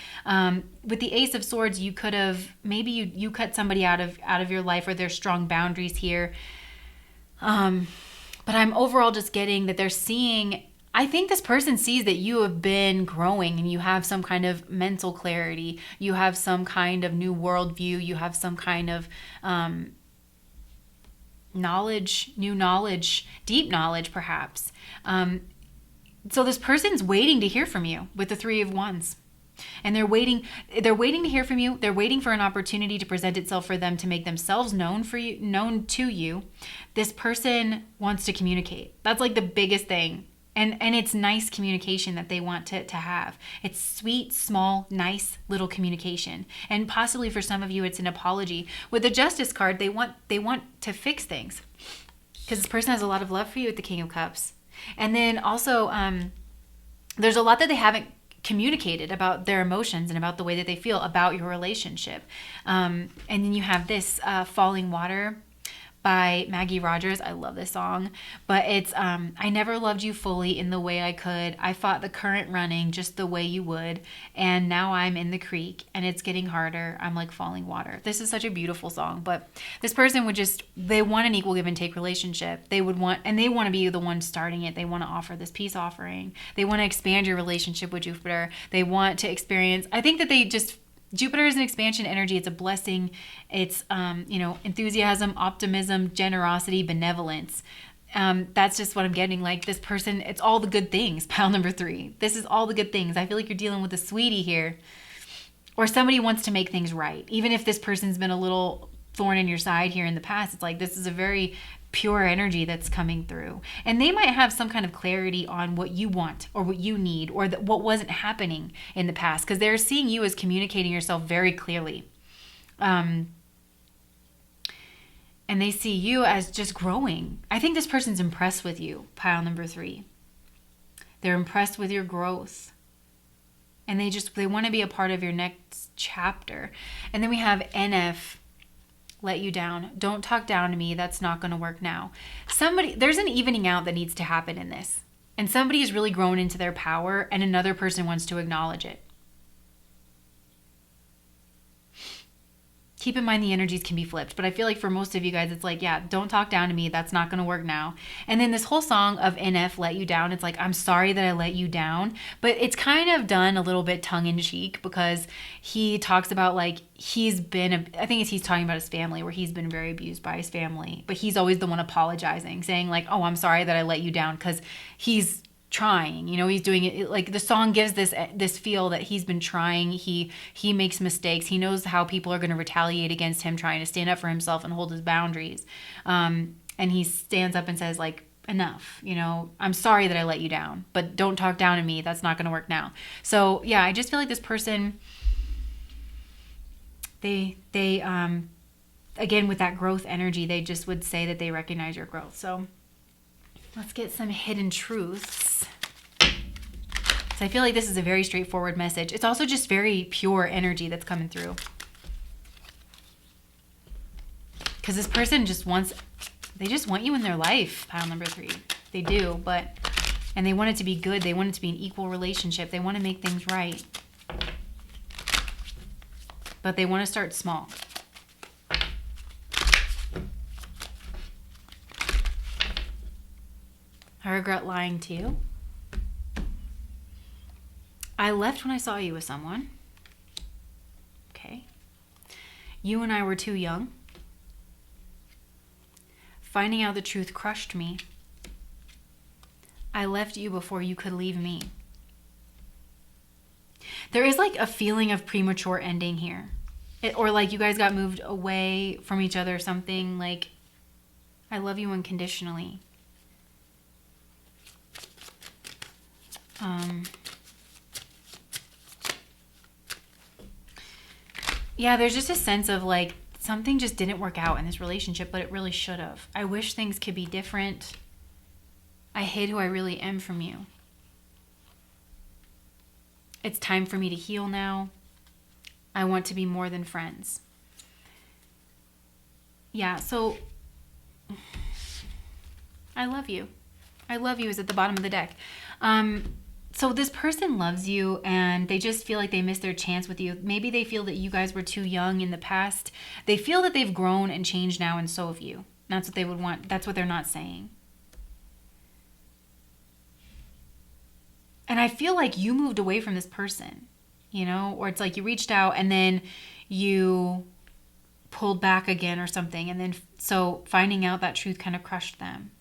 With the Ace of Swords, you could have, maybe you cut somebody out of your life, or there's strong boundaries here. But I'm overall just getting that they're seeing, I think this person sees that you have been growing and you have some kind of mental clarity. You have some kind of new worldview. You have some kind of knowledge, new knowledge, deep knowledge perhaps. So this person's waiting to hear from you with the 3 of Wands. And they're waiting to hear from you. They're waiting for an opportunity to present itself for them to make themselves known to you. This person wants to communicate. That's like the biggest thing. And it's nice communication that they want to have. It's sweet, small, nice little communication. And possibly for some of you, it's an apology. With the Justice card, they want to fix things, because this person has a lot of love for you with the King of Cups. And then also, there's a lot that they haven't communicated about their emotions and about the way that they feel about your relationship. And then you have this Falling Water by Maggie Rogers. I love this song, but it's I never loved you fully in the way I could. I fought the current running just the way you would, and now I'm in the creek and it's getting harder. I'm like falling water. This is such a beautiful song, but this person they want an equal give and take relationship. They want to be the one starting it. They want to offer this peace offering. They want to expand your relationship with Jupiter. They want to experience, I think that Jupiter is an expansion energy. It's a blessing. It's, enthusiasm, optimism, generosity, benevolence. That's just what I'm getting. Like this person, it's all the good things. Pile number 3. This is all the good things. I feel like you're dealing with a sweetie here, or somebody wants to make things right. Even if this person's been a little thorn in your side here in the past, it's like this is a very pure energy that's coming through. And they might have some kind of clarity on what you want or what you need, or what wasn't happening in the past, because they're seeing you as communicating yourself very clearly. And they see you as just growing. I think this person's impressed with you, pile number 3. They're impressed with your growth. And they want to be a part of your next chapter. And then we have NF, let you down. Don't talk down to me. That's not going to work now. There's an evening out that needs to happen in this. And somebody has really grown into their power, and another person wants to acknowledge it. Keep in mind the energies can be flipped, but I feel like for most of you guys, it's like, yeah, don't talk down to me. That's not going to work now. And then this whole song of NF, let you down, it's like, I'm sorry that I let you down. But it's kind of done a little bit tongue in cheek, because he talks about like, he's talking about his family, where he's been very abused by his family, but he's always the one apologizing, saying like, oh, I'm sorry that I let you down, because he's trying, he's doing it. Like the song gives this feel that he's been trying. He makes mistakes. He knows how people are going to retaliate against him trying to stand up for himself and hold his boundaries. And he stands up and says like, enough, I'm sorry that I let you down, but don't talk down to me. That's not going to work now. So yeah, I just feel like this person, I again, with that growth energy, they just would say that they recognize your growth. So let's get some hidden truths. So I feel like this is a very straightforward message. It's also just very pure energy that's coming through. Because this person just wants, they just want you in their life, pile number 3. They do, and they want it to be good. They want it to be an equal relationship. They want to make things right. But they want to start small. I regret lying to you. I left when I saw you with someone. Okay. You and I were too young. Finding out the truth crushed me. I left you before you could leave me. There is like a feeling of premature ending here. Or like you guys got moved away from each other or something. Like, I love you unconditionally. Yeah, there's just a sense of like something just didn't work out in this relationship, but it really should have. I wish things could be different. I hid who I really am from you. It's time for me to heal now. I want to be more than friends. Yeah, so I love you. I love you is at the bottom of the deck. So this person loves you and they just feel like they missed their chance with you. Maybe they feel that you guys were too young in the past. They feel that they've grown and changed now, and so have you. That's what they would want. That's what they're not saying. And I feel like you moved away from this person, you know, or it's like you reached out and then you pulled back again or something. And then so finding out that truth kind of crushed them.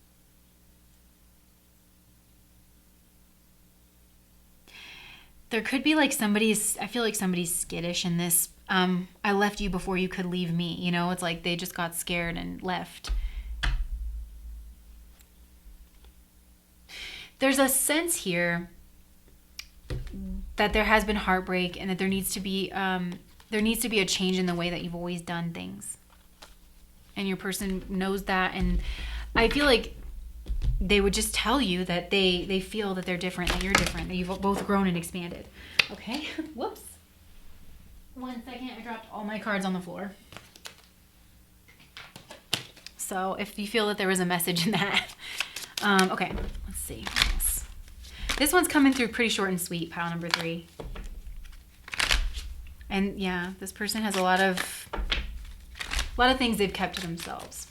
There could be like I feel like somebody's skittish in this. I left you before you could leave me. You know, it's like they just got scared and left. There's a sense here that there has been heartbreak and that there needs to be a change in the way that you've always done things. And your person knows that. And I feel like they would just tell you that they feel that they're different, that you're different, that you've both grown and expanded. Okay, whoops. 1 second, I dropped all my cards on the floor. So if you feel that there was a message in that. Okay, let's see. This one's coming through pretty short and sweet, pile number 3. And yeah, this person has a lot of things they've kept to themselves.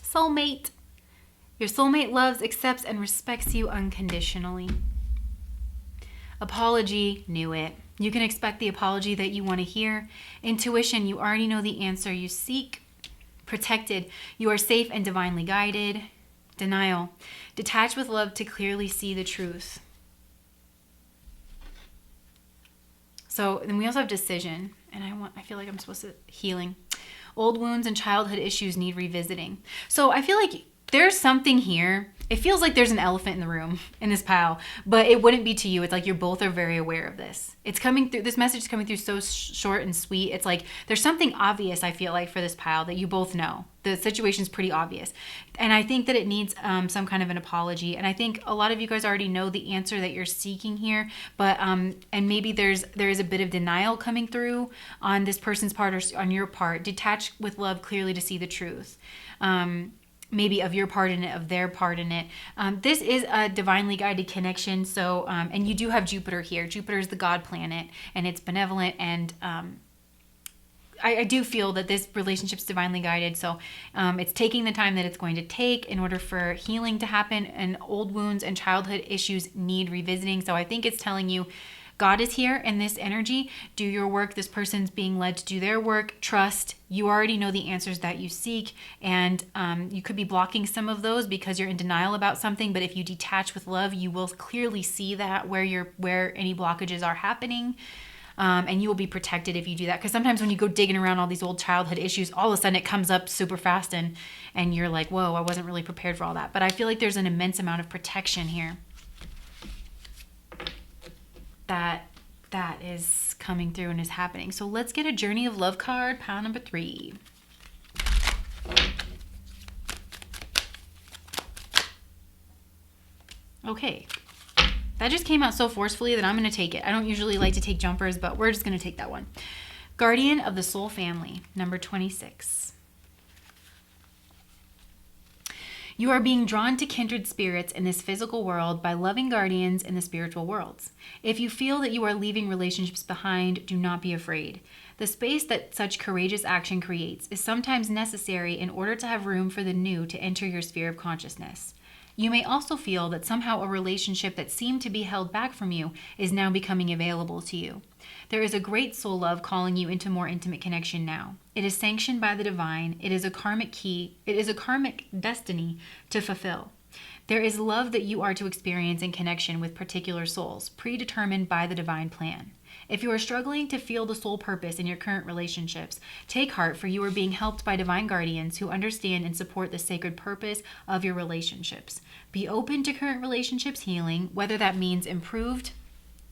Soulmate. Your soulmate loves, accepts, and respects you unconditionally. Apology, knew it. You can expect the apology that you want to hear. Intuition, you already know the answer you seek. Protected, you are safe and divinely guided. Denial, detach with love to clearly see the truth. So then we also have decision, and I feel like I'm supposed to healing. Old wounds and childhood issues need revisiting. So I feel like there's something here. It feels like there's an elephant in the room in this pile, but it wouldn't be to you. It's like you're both are very aware of this. It's coming through. This message is coming through so short and sweet. It's like there's something obvious, I feel like, for this pile that you both know. The situation's pretty obvious. And I think that it needs some kind of an apology. And I think a lot of you guys already know the answer that you're seeking here, but and maybe there is a bit of denial coming through on this person's part or on your part. Detach with love clearly to see the truth. Maybe of your part in it, of their part in it. This is a divinely guided connection. So, and you do have Jupiter here. Jupiter is the God planet, and it's benevolent. And I do feel that this relationship is divinely guided. So it's taking the time that it's going to take in order for healing to happen. And old wounds and childhood issues need revisiting. So I think it's telling you, God is here in this energy. Do your work. This person's being led to do their work. Trust. You already know the answers that you seek. And you could be blocking some of those because you're in denial about something. But if you detach with love, you will clearly see that where any blockages are happening. And you will be protected if you do that. Because sometimes when you go digging around all these old childhood issues, all of a sudden it comes up super fast and you're like, whoa, I wasn't really prepared for all that. But I feel like there's an immense amount of protection here that that is coming through and is happening. So let's get a Journey of Love card, pile number 3. Okay. That just came out so forcefully that I'm going to take it. I don't usually like to take jumpers, but we're just going to take that one. Guardian of the Soul Family, number 26. You are being drawn to kindred spirits in this physical world by loving guardians in the spiritual worlds. If you feel that you are leaving relationships behind, do not be afraid. The space that such courageous action creates is sometimes necessary in order to have room for the new to enter your sphere of consciousness. You may also feel that somehow a relationship that seemed to be held back from you is now becoming available to you. There is a great soul love calling you into more intimate connection now. It is sanctioned by the divine. It is a karmic key. It is a karmic destiny to fulfill. There is love that you are to experience in connection with particular souls, predetermined by the divine plan. If you are struggling to feel the soul purpose in your current relationships, take heart, for you are being helped by divine guardians who understand and support the sacred purpose of your relationships. Be open to current relationships healing, whether that means improved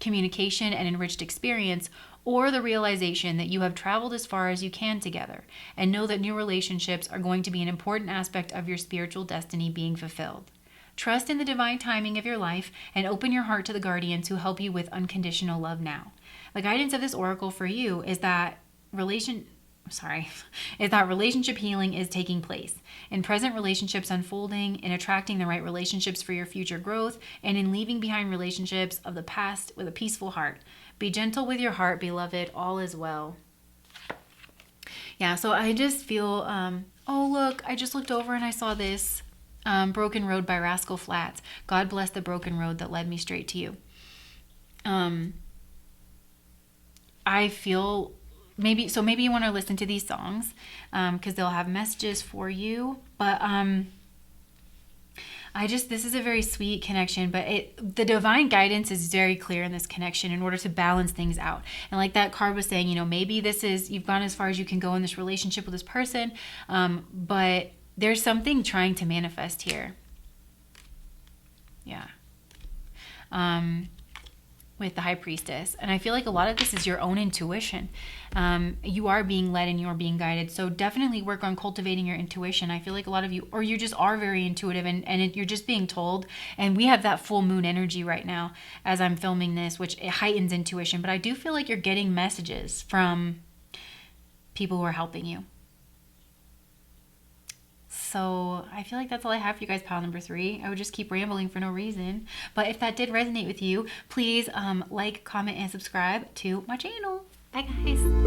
communication and enriched experience, or the realization that you have traveled as far as you can together, and know that new relationships are going to be an important aspect of your spiritual destiny being fulfilled. Trust in the divine timing of your life and open your heart to the guardians who help you with unconditional love now. The guidance of this oracle for you is that relationship healing is taking place, in present relationships unfolding, in attracting the right relationships for your future growth, and in leaving behind relationships of the past with a peaceful heart. Be gentle with your heart, beloved. All is well. Yeah, so I just feel, oh look, I just looked over and I saw this. Broken Road by Rascal Flatts. God bless the broken road that led me straight to you. I feel maybe you want to listen to these songs because they'll have messages for you. But this is a very sweet connection, but the divine guidance is very clear in this connection in order to balance things out. And like that card was saying, maybe you've gone as far as you can go in this relationship with this person, but there's something trying to manifest here. Yeah. With the High Priestess. And I feel like a lot of this is your own intuition. You are being led and you are being guided. So definitely work on cultivating your intuition. I feel like a lot of you, or you just are very intuitive and you're just being told. And we have that full moon energy right now as I'm filming this, which it heightens intuition. But I do feel like you're getting messages from people who are helping you. So I feel like that's all I have for you guys, pile number 3. I would just keep rambling for no reason. But if that did resonate with you, please like, comment, and subscribe to my channel. Bye, guys.